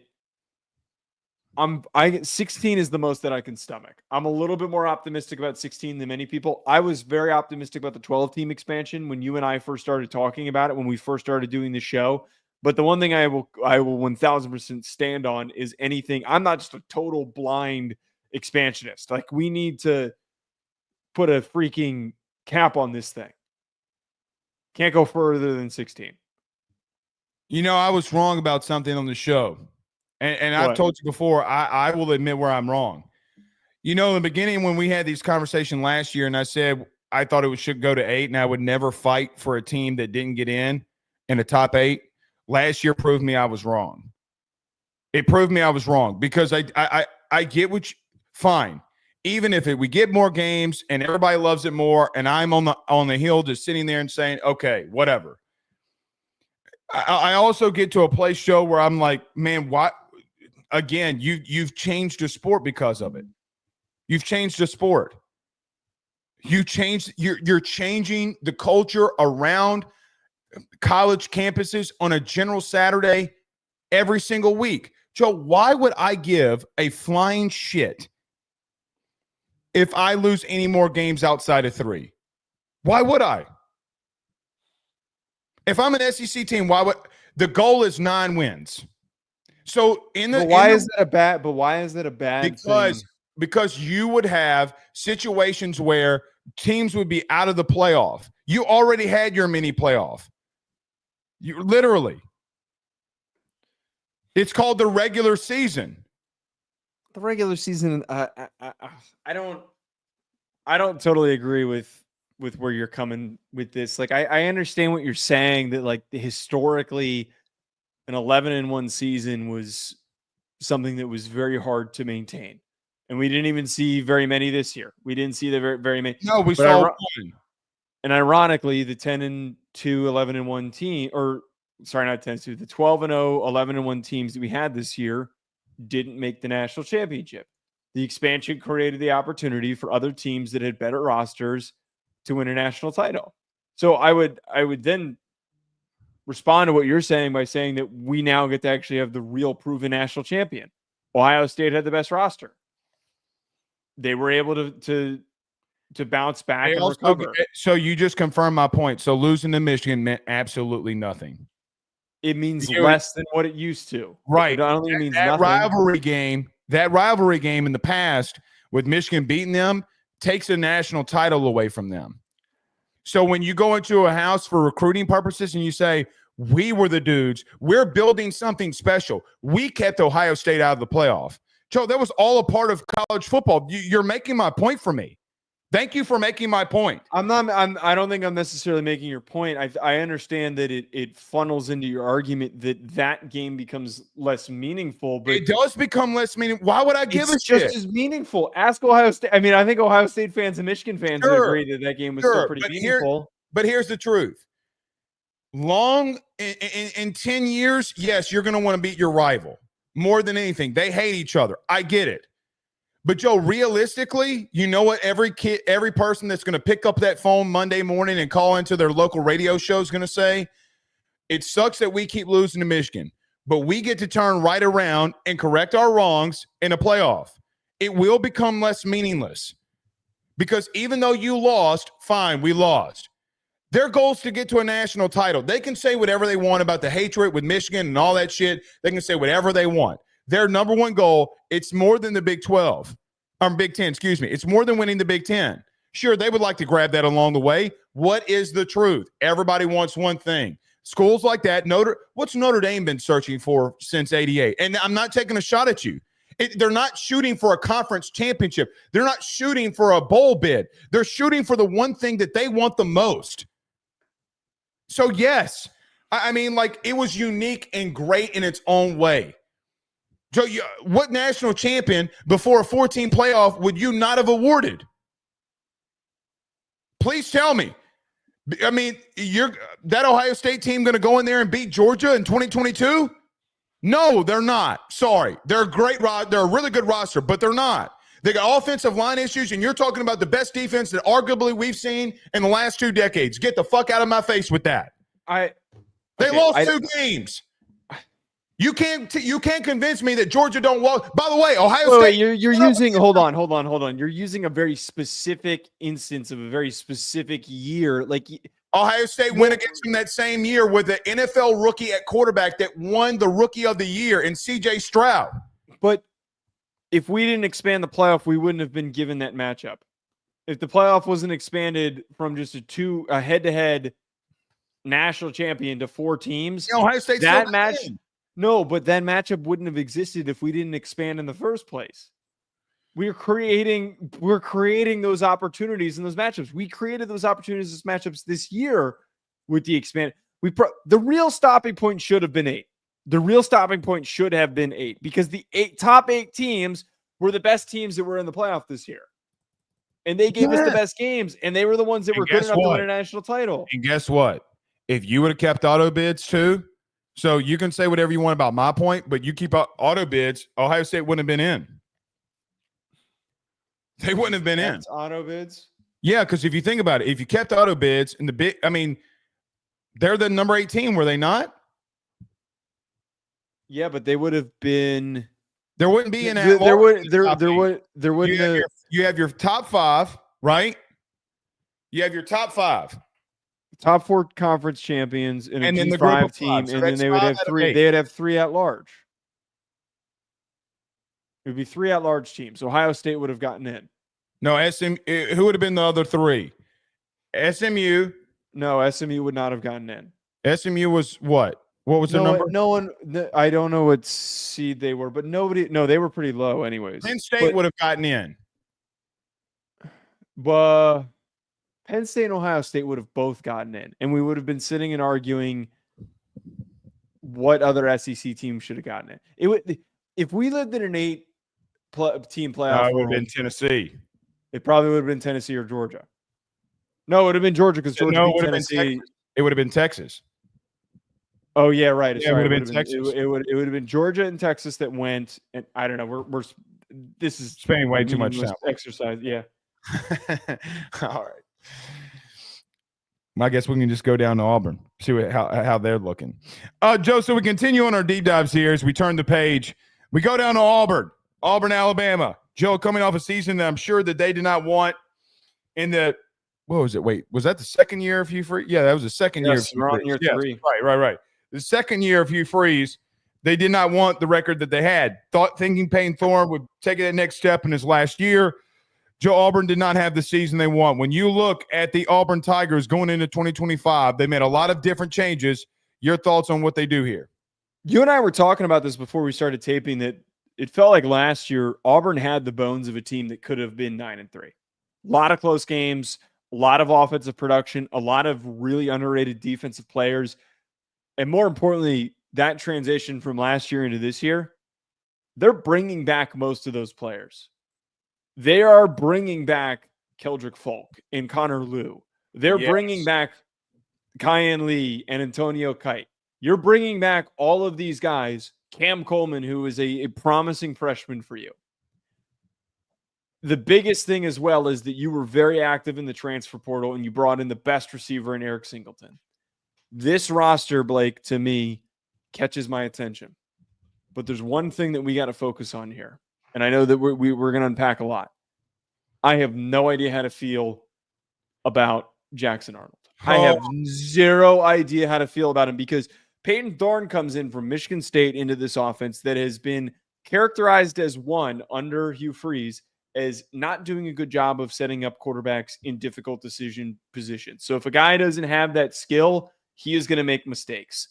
16 is the most that I can stomach. I'm a little bit more optimistic about 16 than many people. I was very optimistic about the 12-team expansion when you and I first started talking about it, when we first started doing the show. But the one thing I will 1000% stand on is anything. I'm not just a total blind expansionist. Like we need to put a freaking cap on this thing. Can't go further than 16. You know, I was wrong about something on the show. And I've told you before, I will admit where I'm wrong. You know, in the beginning when we had these conversations last year and I said I thought it should go to 8 and I would never fight for a team that didn't get in the top 8, last year proved me I was wrong. It proved me I was wrong because I get what you – fine. Even if we get more games and everybody loves it more and I'm on the hill just sitting there and saying, okay, whatever. I also get to a place, Joe, where I'm like, man, why? Again, you've changed the sport because of it. You've changed the sport. You're changing the culture around college campuses on a general Saturday every single week. Joe, why would I give a flying shit if I lose any more games outside of 3? Why would I? If I'm an SEC team, why would the goal is 9 wins? So why is that a bad thing? Because you would have situations where teams would be out of the playoff. You already had your mini playoff. You literally. It's called the regular season. The regular season, I don't totally agree with where you're coming with this. Like, I understand what you're saying that like historically an 11-1 season was something that was very hard to maintain. And we didn't even see very many this year. We didn't see the very many. No, we saw one. And ironically, the 10-2, 11-1 team, or sorry, not 10-2, the 12-0, 11-1 teams that we had this year didn't make the national championship. The expansion created the opportunity for other teams that had better rosters to win a national title. So I would then respond to what you're saying by saying that we now get to actually have the real proven national champion. Ohio State had the best roster. They were able to bounce back and recover. So you just confirmed my point. So losing to Michigan meant absolutely nothing. It means less than what it used to. Right. I don't think it means that nothing. rivalry game in the past with Michigan beating them takes a national title away from them. So when you go into a house for recruiting purposes and you say, we were the dudes, we're building something special. We kept Ohio State out of the playoff. Joe, that was all a part of college football. You're making my point for me. Thank you for making my point. I don't think I'm necessarily making your point. I understand that it funnels into your argument that game becomes less meaningful, but it does become less meaningful. Why would I give a shit? It's just as meaningful. Ask Ohio State. I mean, I think Ohio State fans and Michigan fans would agree that game was still pretty meaningful. But here's the truth. In 10 years, yes, you're going to want to beat your rival more than anything. They hate each other. I get it. But Joe, realistically, you know what every person that's going to pick up that phone Monday morning and call into their local radio show is going to say? It sucks that we keep losing to Michigan, but we get to turn right around and correct our wrongs in a playoff. It will become less meaningless because even though you lost, fine, we lost. Their goal is to get to a national title. They can say whatever they want about the hatred with Michigan and all that shit. They can say whatever they want. Their number one goal, it's more than the Big 12. Big 10, excuse me. It's more than winning the Big 10. Sure, they would like to grab that along the way. What is the truth? Everybody wants one thing. Schools like that, what's Notre Dame been searching for since '88? And I'm not taking a shot at you. They're not shooting for a conference championship. They're not shooting for a bowl bid. They're shooting for the one thing that they want the most. So, yes, I mean, like, it was unique and great in its own way. So, what national champion before a 14 playoff would you not have awarded? Please tell me. I mean, that Ohio State team going to go in there and beat Georgia in 2022? No, they're not. Sorry. They're a really good roster, but they're not. They got offensive line issues, and you're talking about the best defense that arguably we've seen in the last 2 decades. Get the fuck out of my face with that. They lost 2 games. You can't convince me that Georgia don't walk. By the way, Ohio State. You're using. Hold on. You're using a very specific instance of a very specific year. Like Ohio State went against them that same year with the NFL rookie at quarterback that won the Rookie of the Year in C.J. Stroud. But if we didn't expand the playoff, we wouldn't have been given that matchup. If the playoff wasn't expanded from just a head-to-head national champion to 4 teams, Ohio State that match. No, but that matchup wouldn't have existed if we didn't expand in the first place. We're creating those opportunities in those matchups. We created those opportunities as matchups this year with the expand. The real stopping point should have been 8. The real stopping point should have been 8 because the top 8 teams were the best teams that were in the playoff this year. And they gave us the best games, and they were the ones that were good enough to win a national title. And guess what? If you would have kept auto bids too, so you can say whatever you want about my point, but you keep auto bids, Ohio State wouldn't have been in. They wouldn't have been in. Auto bids? Yeah, because if you think about it, if you kept auto bids and they're the number 8 team, were they not? Yeah, but they would have been. There wouldn't be an. There wouldn't. You have your top 5, right? You have your top 5. Top 4 conference champions in a G5 G5 team, so and then they would have 3. They'd have 3 at large. It would be 3 at large teams. Ohio State would have gotten in. No, who would have been the other 3? SMU. No, SMU would not have gotten in. SMU was what? What was their number? No one. I don't know what seed they were, but nobody. No, they were pretty low, anyways. Penn State would have gotten in. But Penn State and Ohio State would have both gotten in, and we would have been sitting and arguing what other SEC team should have gotten in. It would, if we lived in an 8-team playoff. It would have been Tennessee. It probably would have been Tennessee or Georgia. No, it would have been Georgia because Georgia beat Tennessee. It would have been Texas. Oh yeah, right. It would have been Texas. It would have been Georgia and Texas that went, and I don't know. This is spending way too much time. Exercise. Yeah. All right. I guess we can just go down to Auburn, see how they're looking. Joe, so we continue on our deep dives here as we turn the page. We go down to Auburn, Alabama. Joe, coming off a season that I'm sure that they did not want in the – what was it? Wait, was that the second year of Hugh Freeze? Yeah, that was the second year of Hugh Freeze. Year yes, 3. Right. The second year of Hugh Freeze, they did not want the record that they had. Thinking Payton Thorne would take that next step in his last year. Joe, Auburn did not have the season they want. When you look at the Auburn Tigers going into 2025, they made a lot of different changes. Your thoughts on what they do here? You and I were talking about this before we started taping, that it felt like last year Auburn had the bones of a team that could have been 9-3. A lot of close games, a lot of offensive production, a lot of really underrated defensive players. And more importantly, that transition from last year into this year, they're bringing back most of those players. They are bringing back Keldrick Falk and Connor Liu. They're bringing back Kyan Lee and Antonio Kite. You're bringing back all of these guys. Cam Coleman, who is a promising freshman for you. The biggest thing as well is that you were very active in the transfer portal and you brought in the best receiver in Eric Singleton. This roster, Blake, to me, catches my attention. But there's one thing that we got to focus on here. And I know that we're going to unpack a lot. I have no idea how to feel about Jackson Arnold. I have zero idea how to feel about him because Payton Thorne comes in from Michigan State into this offense that has been characterized as one under Hugh Freeze as not doing a good job of setting up quarterbacks in difficult decision positions. So if a guy doesn't have that skill, he is going to make mistakes.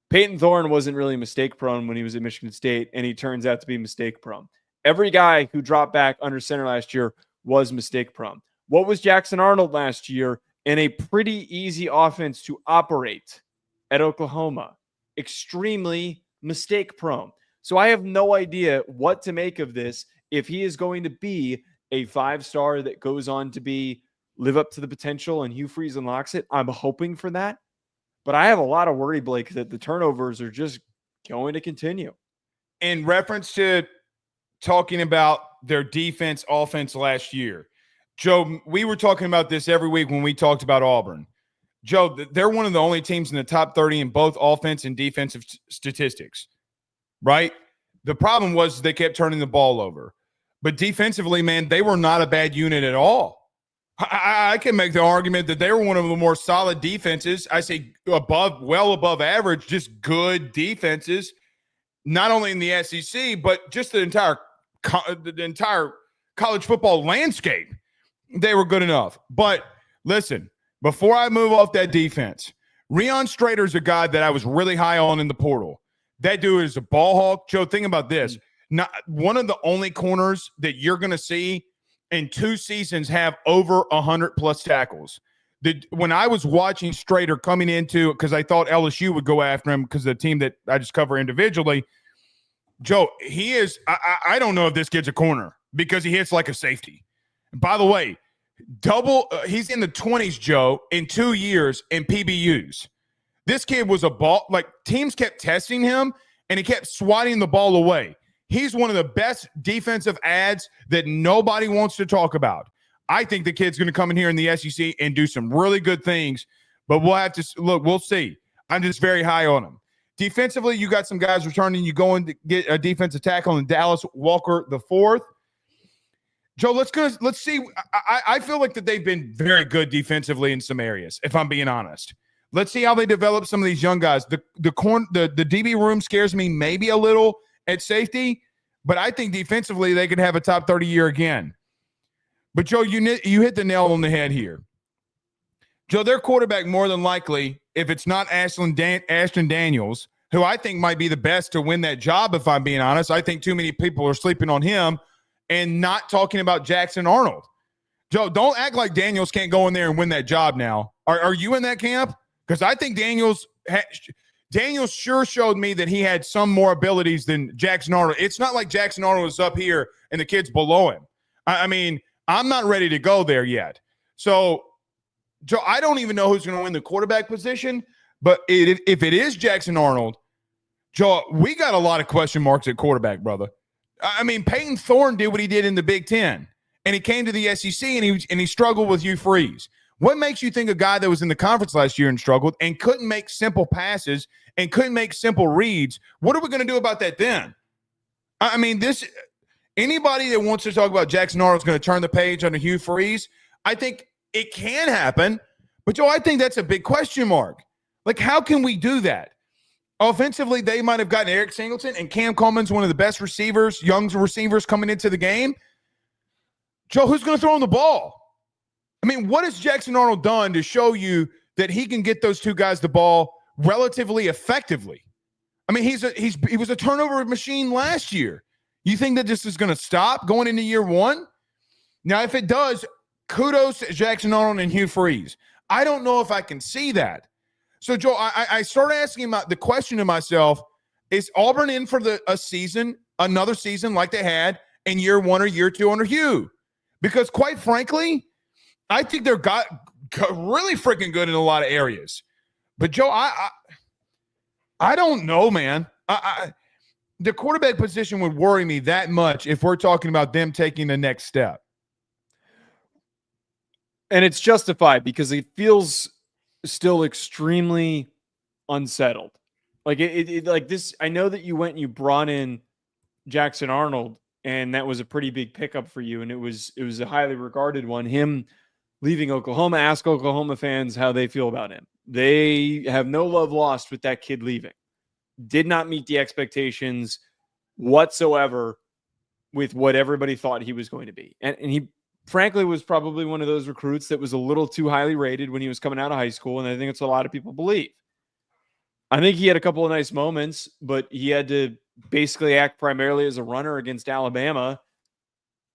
Payton Thorne wasn't really mistake prone when he was at Michigan State, and he turns out to be mistake prone. Every guy who dropped back under center last year was mistake prone. What was Jackson Arnold last year in a pretty easy offense to operate at Oklahoma? Extremely mistake prone. So I have no idea what to make of this. If he is going to be a 5-star that goes on to live up to the potential and Hugh Freeze unlocks it, I'm hoping for that. But I have a lot of worry, Blake, that the turnovers are just going to continue. In reference to talking about their defense, offense last year, Joe, we were talking about this every week when we talked about Auburn. Joe, they're one of the only teams in the top 30 in both offense and defensive statistics, right? The problem was they kept turning the ball over. But defensively, man, they were not a bad unit at all. I can make the argument that they were one of the more solid defenses. I say well above average, just good defenses, not only in the SEC, but just the entire college football landscape. They were good enough. But listen, before I move off that defense, Rion Strader's a guy that I was really high on in the portal. That dude is a ball hawk. Joe, think about this. Not one of the only corners that you're going to see in 2 seasons have over 100+ tackles. When I was watching Strader coming into, because I thought LSU would go after him because the team that I just cover individually, Joe, he is – I don't know if this kid's a corner because he hits like a safety. By the way, he's in the 20s, Joe, in 2 years in PBUs. This kid was a ball – like teams kept testing him, and he kept swatting the ball away. He's one of the best defensive ads that nobody wants to talk about. I think the kid's going to come in here in the SEC and do some really good things, but we'll have to look. We'll see. I'm just very high on him. Defensively, you got some guys returning. You go and get a defensive tackle in Dallas Walker the fourth. Joe, let's see. I feel like that they've been very good defensively in some areas, if I'm being honest. Let's see how they develop some of these young guys. The DB room scares me maybe a little at safety, but I think defensively they could have a top 30 year again. But, Joe, you hit the nail on the head here. Joe, their quarterback more than likely, if it's not Ashton Daniels, who I think might be the best to win that job, if I'm being honest. I think too many people are sleeping on him and not talking about Jackson Arnold. Joe, don't act like Daniels can't go in there and win that job now. Are you in that camp? Because I think Daniels sure showed me that he had some more abilities than Jackson Arnold. It's not like Jackson Arnold is up here and the kid's below him. I mean, I'm not ready to go there yet. So, Joe, I don't even know who's going to win the quarterback position, but if it is Jackson Arnold, Joe, we got a lot of question marks at quarterback, brother. I mean, Payton Thorne did what he did in the Big Ten, and he came to the SEC, and he struggled with Hugh Freeze. What makes you think a guy that was in the conference last year and struggled and couldn't make simple passes and couldn't make simple reads, what are we going to do about that then? I mean, anybody that wants to talk about Jackson Arnold is going to turn the page under Hugh Freeze. I think it can happen, but Joe, I think that's a big question mark. Like, how can we do that? Offensively, they might have gotten Eric Singleton, and Cam Coleman's one of the best receivers, young receivers coming into the game. Joe, who's going to throw him the ball? I mean, what has Jackson Arnold done to show you that he can get those two guys the ball relatively effectively? I mean, he was a turnover machine last year. You think that this is going to stop going into year one? Now, if it does, kudos to Jackson Arnold and Hugh Freeze. I don't know if I can see that. So, Joe, I started asking the question to myself, is Auburn in for another season like they had in year one or year two under Hugh? Because quite frankly, I think they're got really freaking good in a lot of areas. But, Joe, I don't know, man. The quarterback position would worry me that much if we're talking about them taking the next step. And it's justified because it feels still extremely unsettled. Like like this. I know that you went and you brought in Jackson Arnold, and that was a pretty big pickup for you, and it was a highly regarded one. Him leaving Oklahoma. Ask Oklahoma fans how they feel about him. They have no love lost with that kid leaving. Did not meet the expectations whatsoever with what everybody thought he was going to be, and he frankly was probably one of those recruits that was a little too highly rated when he was coming out of high school. And I think it's a lot of people believe. I think he had a couple of nice moments, but he had to basically act primarily as a runner against Alabama.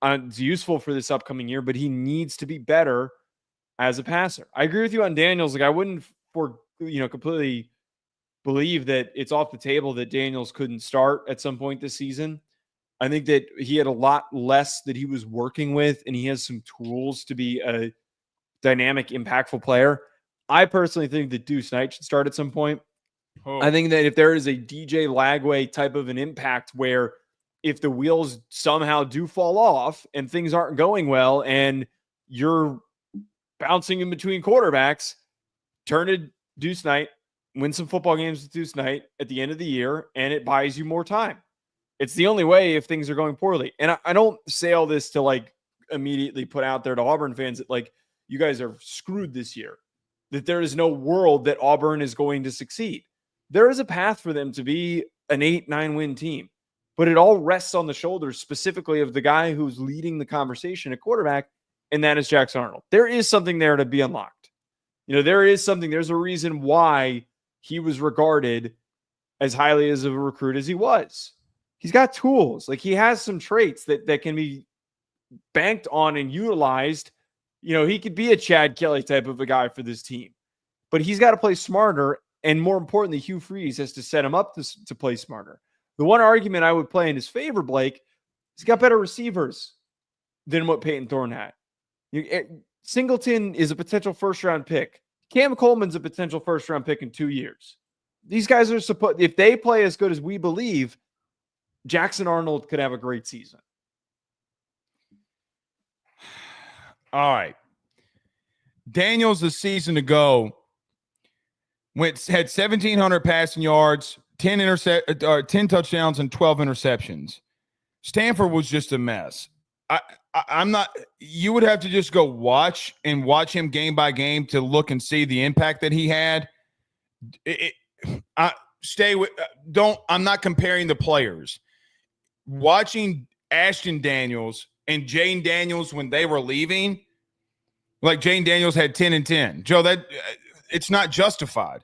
It's useful for this upcoming year, but he needs to be better as a passer. I agree with you on Daniels. Like, I wouldn't completely believe that it's off the table that Daniels couldn't start at some point this season. I think that he had a lot less that he was working with, and he has some tools to be a dynamic, impactful player. I personally think that Deuce Knight should start at some point. Oh. I think that if there is a DJ Lagway type of an impact where if the wheels somehow do fall off and things aren't going well and you're bouncing in between quarterbacks, turn to Deuce Knight, win some football games with Deuce Knight at the end of the year, and it buys you more time. It's the only way if things are going poorly. And I don't say all this to like immediately put out there to Auburn fans that like you guys are screwed this year, that there is no world that Auburn is going to succeed. There is a path for them to be an 8-9 win team, but it all rests on the shoulders specifically of the guy who's leading the conversation at quarterback, and that is Jackson Arnold. There is something there to be unlocked. There's a reason why he was regarded as highly as a recruit as he was. He's got tools. Like, he has some traits that can be banked on and utilized. He could be a Chad Kelly type of a guy for this team, but he's got to play smarter. And more importantly, Hugh Freeze has to set him up to play smarter. The one argument I would play in his favor, Blake, he's got better receivers than what Peyton Thorne had. Singleton is a potential first-round pick. Cam Coleman's a potential first-round pick in 2 years. These guys are if they play as good as we believe, Jackson Arnold could have a great season. All right. Daniels, a season ago, had 1,700 passing yards, 10 touchdowns, and 12 interceptions. Stanford was just a mess. I'm not – you would have to just go watch him game by game to look and see the impact that he had. I'm not comparing the players. Watching Ashton Daniels and Jane Daniels when they were leaving, like Jane Daniels had 10 and 10. Joe, that it's not justified.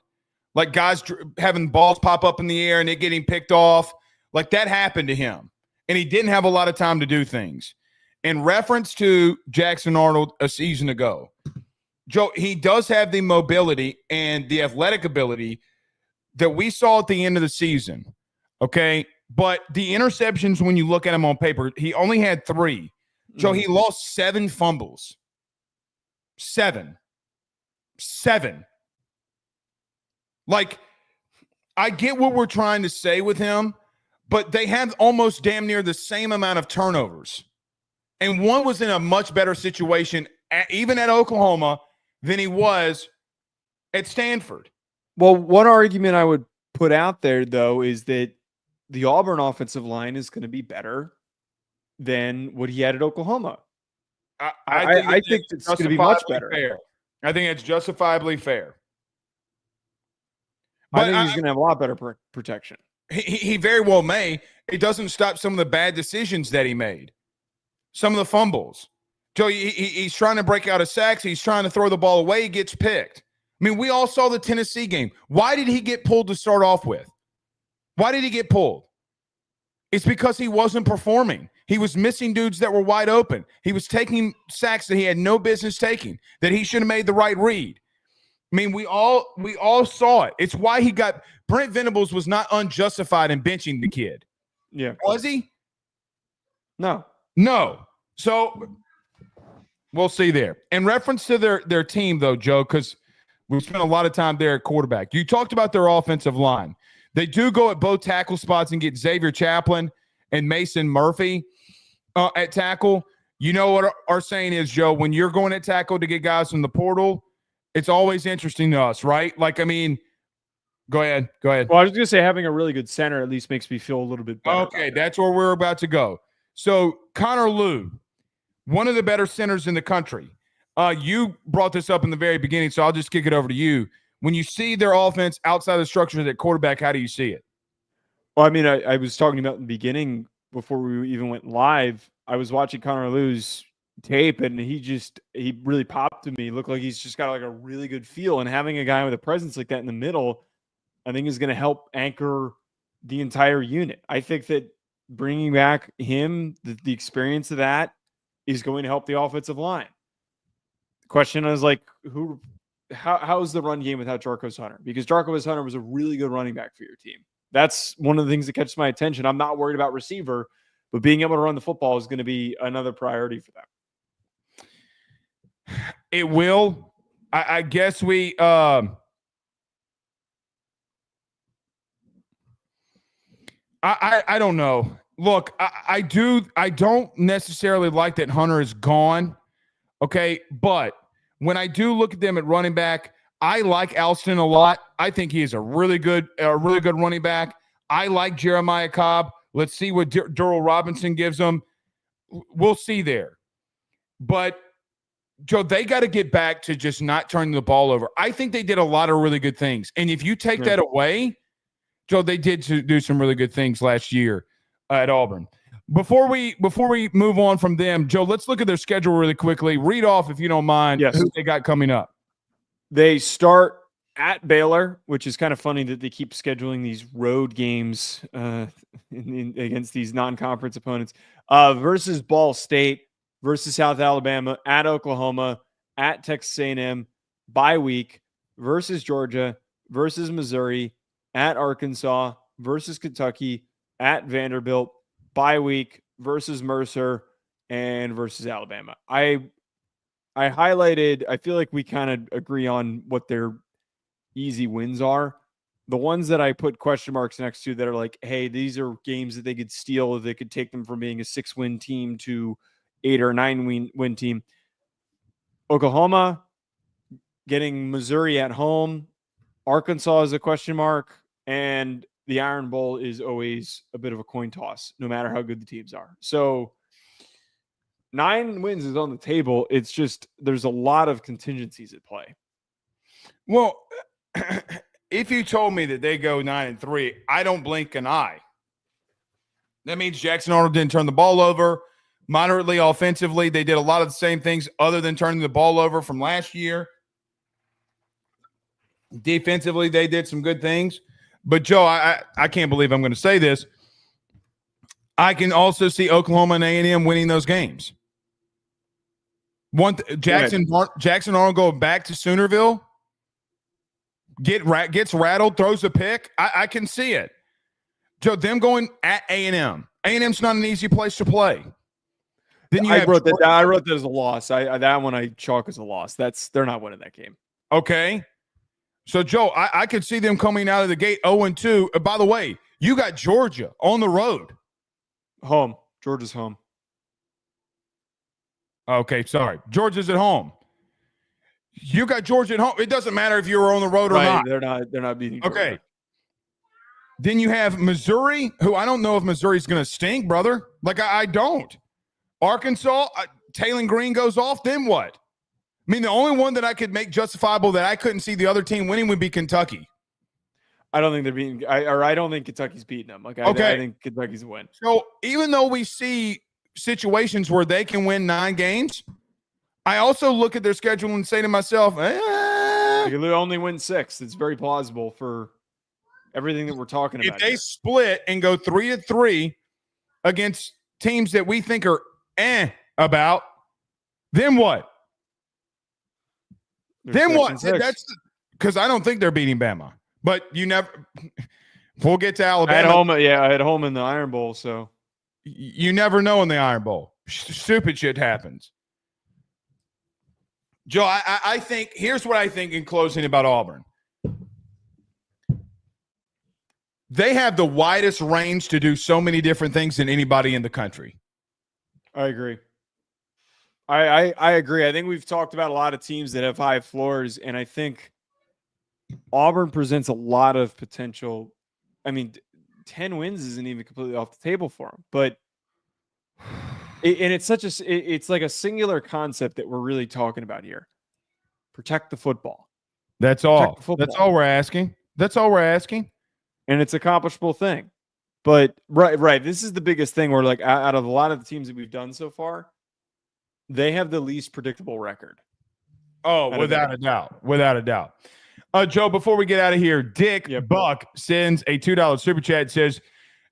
Like guys having balls pop up in the air and it getting picked off, like that happened to him. And he didn't have a lot of time to do things. In reference to Jackson Arnold a season ago, Joe, he does have the mobility and the athletic ability that we saw at the end of the season. Okay. But the interceptions, when you look at him on paper, he only had 3. So he lost 7 fumbles. 7. Like, I get what we're trying to say with him, but they have almost damn near the same amount of turnovers. And one was in a much better situation, even at Oklahoma, than he was at Stanford. Well, one argument I would put out there, though, is that the Auburn offensive line is going to be better than what he had at Oklahoma. I think it's going to be much better. Fair. I think it's justifiably fair. But I think he's going to have a lot better protection. He very well may. It doesn't stop some of the bad decisions that he made. Some of the fumbles. Joe, he's trying to break out of sacks. He's trying to throw the ball away. He gets picked. I mean, we all saw the Tennessee game. Why did he get pulled to start off with? Why did he get pulled? It's because he wasn't performing. He was missing dudes that were wide open. He was taking sacks that he had no business taking, that he should have made the right read. I mean, we all saw it. It's why he got – Brent Venables was not unjustified in benching the kid. Yeah. Was he? No. No. So we'll see there. In reference to their team, though, Joe, because we spent a lot of time there at quarterback. You talked about their offensive line. They do go at both tackle spots and get Xavier Chaplin and Mason Murphy at tackle. You know what our saying is, Joe, when you're going at tackle to get guys from the portal, it's always interesting to us, right? Like, I mean, go ahead. Well, I was going to say having a really good center at least makes me feel a little bit better. Okay, that's where we're about to go. So Connor Lew, one of the better centers in the country. You brought this up in the very beginning, so I'll just kick it over to you. When you see their offense outside the structure at quarterback, how do you see it? Well, I mean, I was talking about in the beginning before we even went live. I was watching Connor Lew's tape, and he really popped to me. He looked like he's just got like a really good feel, and having a guy with a presence like that in the middle, I think is going to help anchor the entire unit. I think that bringing back him, the experience of that, is going to help the offensive line. The question is like, how's the run game without Jarquez Hunter? Because Jarquez Hunter was a really good running back for your team. That's one of the things that catches my attention. I'm not worried about receiver, but being able to run the football is going to be another priority for them. It will. I guess we I don't know. Look, I don't necessarily like that Hunter is gone. Okay, but when I do look at them at running back, I like Alston a lot. I think he is a really good running back. I like Jeremiah Cobb. Let's see what Durrell Robinson gives them. We'll see there. But, Joe, they got to get back to just not turning the ball over. I think they did a lot of really good things. And if you take that away, Joe, they did do some really good things last year at Auburn. Before we move on from them, Joe, let's look at their schedule really quickly. Read off, if you don't mind, who they got coming up. They start at Baylor, which is kind of funny that they keep scheduling these road games against these non-conference opponents, versus Ball State, versus South Alabama, at Oklahoma, at Texas A&M, bye week, versus Georgia, versus Missouri, at Arkansas, versus Kentucky, at Vanderbilt, bye week, versus Mercer, and versus Alabama. I highlighted, I feel like we kind of agree on what their easy wins are. The ones that I put question marks next to that are like, hey, these are games that they could steal, that could take them from being a 6-win team to 8 or 9 win team. Oklahoma, getting Missouri at home. Arkansas is a question mark. And the Iron Bowl is always a bit of a coin toss, no matter how good the teams are. So 9 wins is on the table. It's just there's a lot of contingencies at play. Well, if you told me that they go 9-3, I don't blink an eye. That means Jackson Arnold didn't turn the ball over. Moderately offensively, they did a lot of the same things other than turning the ball over from last year. Defensively, they did some good things. But, Joe, I can't believe I'm going to say this. I can also see Oklahoma and A&M winning those games. Jackson Arnold going back to Soonerville, gets rattled, throws a pick. I can see it. Joe, them going at A&M. A&M's not an easy place to play. Then I wrote that as a loss. That one I chalk as a loss. They're not winning that game. Okay. So, Joe, I could see them coming out of the gate 0-2. By the way, you got Georgia on the road. Home. Georgia's home. Okay, sorry. Georgia's at home. You got Georgia at home. It doesn't matter if you were on the road or Right, not. they're not beating Georgia. Okay. Then you have Missouri, who I don't know if Missouri's going to stink, brother. Like, I don't. Arkansas, Taylor Green goes off, then what? I mean, the only one that I could make justifiable that I couldn't see the other team winning would be Kentucky. I don't think they're beating – I don't think Kentucky's beating them. Like, I think Kentucky's a win. So even though we see situations where they can win 9 games, I also look at their schedule and say to myself, They could only win 6. It's very plausible for everything that we're talking about. If they split and go 3-3 against teams that we think are about, then what? Then what? That's because I don't think they're beating Bama. But you never – we'll get to Alabama. I had home in the Iron Bowl, so. You never know in the Iron Bowl. Stupid shit happens. Joe, I think – here's what I think in closing about Auburn. They have the widest range to do so many different things than anybody in the country. I agree. I agree. I think we've talked about a lot of teams that have high floors, and I think Auburn presents a lot of potential. I mean, 10 wins isn't even completely off the table for them, but it's like a singular concept that we're really talking about here. Protect the football. That's all. That's all we're asking. That's all we're asking. And it's an accomplishable thing. But right. This is the biggest thing where, like, out of a lot of the teams that we've done so far, they have the least predictable record. Oh, without a doubt. Without a doubt. Joe, before we get out of here, Dick Buck sends a $2 super chat. Says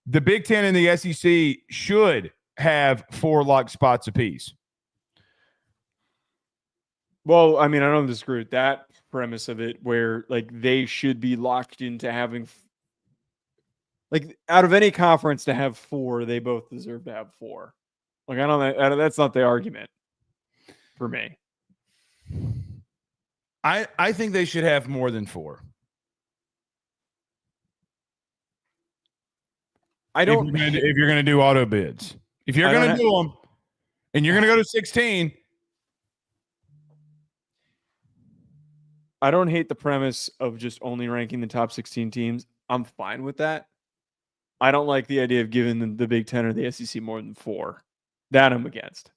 the Big Ten and the SEC should have 4 locked spots apiece. Well, I mean, I don't disagree with that premise of it, where like they should be locked into having, like, out of any conference to have 4, they both deserve to have 4. Like, I don't. That's not the argument for me. I think they should have more than 4. I don't. If you're going to do auto bids, if you're going to do them, and you're going to go to 16. I don't hate the premise of just only ranking the top 16 teams. I'm fine with that. I don't like the idea of giving the Big Ten or the SEC more than 4. That I'm against.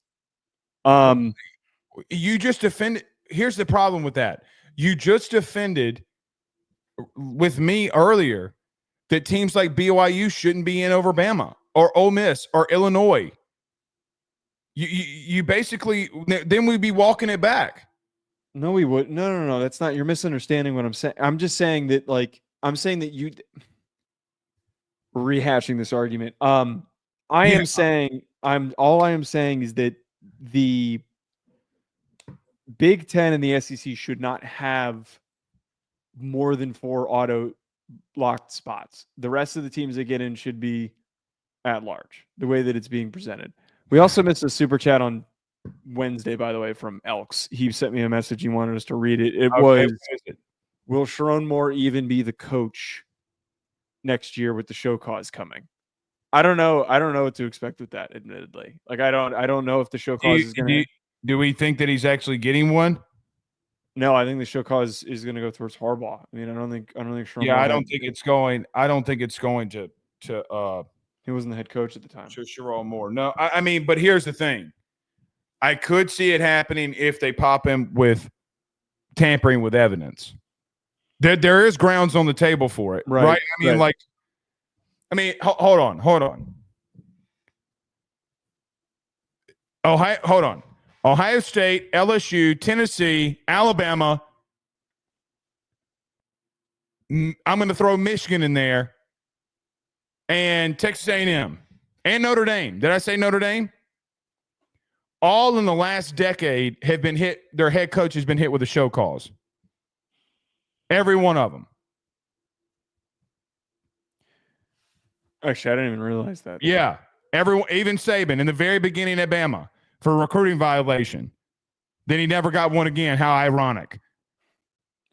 You just defended. Here's the problem with that. You just defended with me earlier that teams like BYU shouldn't be in over Bama or Ole Miss or Illinois. You basically, then we'd be walking it back. No, we would. No. That's not. You're misunderstanding what I'm saying. I'm just saying that, like, I'm saying that you rehashing this argument. All I am saying is that the Big Ten and the SEC should not have more than 4 auto locked spots. The rest of the teams that get in should be at large, the way that it's being presented. We also missed a super chat on Wednesday, by the way, from Elks. He sent me a message. He wanted us to read it. It was, will Sharon Moore even be the coach next year with the show cause coming? I don't know. I don't know what to expect with that, admittedly. Like, I don't know if the show cause is going to. Do we think that he's actually getting one? No, I think the show cause is going to go towards Harbaugh. I mean, I don't think Sharon. Yeah, I don't think it's going to. He wasn't the head coach at the time. To Sharon Moore. No, I mean, but here's the thing. I could see it happening if they pop him with tampering with evidence. There is grounds on the table for it, right? I mean, hold on. Hold on. Ohio State, LSU, Tennessee, Alabama. I'm going to throw Michigan in there, and Texas A&M, and Notre Dame. Did I say Notre Dame? All in the last decade have been hit. Their head coach has been hit with a show cause. Every one of them. Actually, I didn't even realize that. Yeah. Everyone, even Saban in the very beginning at Bama for a recruiting violation. Then he never got one again. How ironic.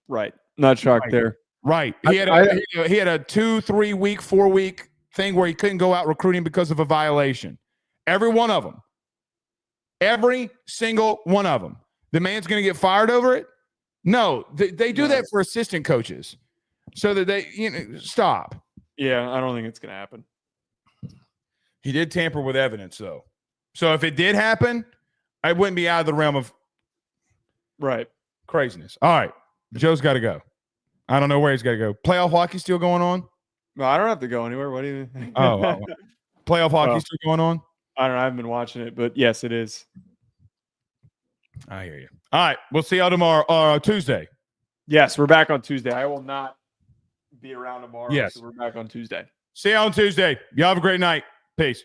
Right. Not shocked there. Right. He had a 2, 3 week, 4 week thing where he couldn't go out recruiting because of a violation. Every one of them. Every single one of them. The man's going to get fired over it. No, they do No. that for assistant coaches, so that they stop. Yeah, I don't think it's gonna happen. He did tamper with evidence, though. So if it did happen, I wouldn't be out of the realm of craziness. All right, Joe's got to go. I don't know where he's got to go. Playoff hockey still going on? No, I don't have to go anywhere. What do you? Playoff hockey still going on? I don't know. I haven't been watching it, but yes, it is. I hear you. All right, we'll see y'all tomorrow, Tuesday. Yes, we're back on Tuesday. I will not be around tomorrow. Yes, so we're back on Tuesday. See you on Tuesday. Y'all have a great night. Peace.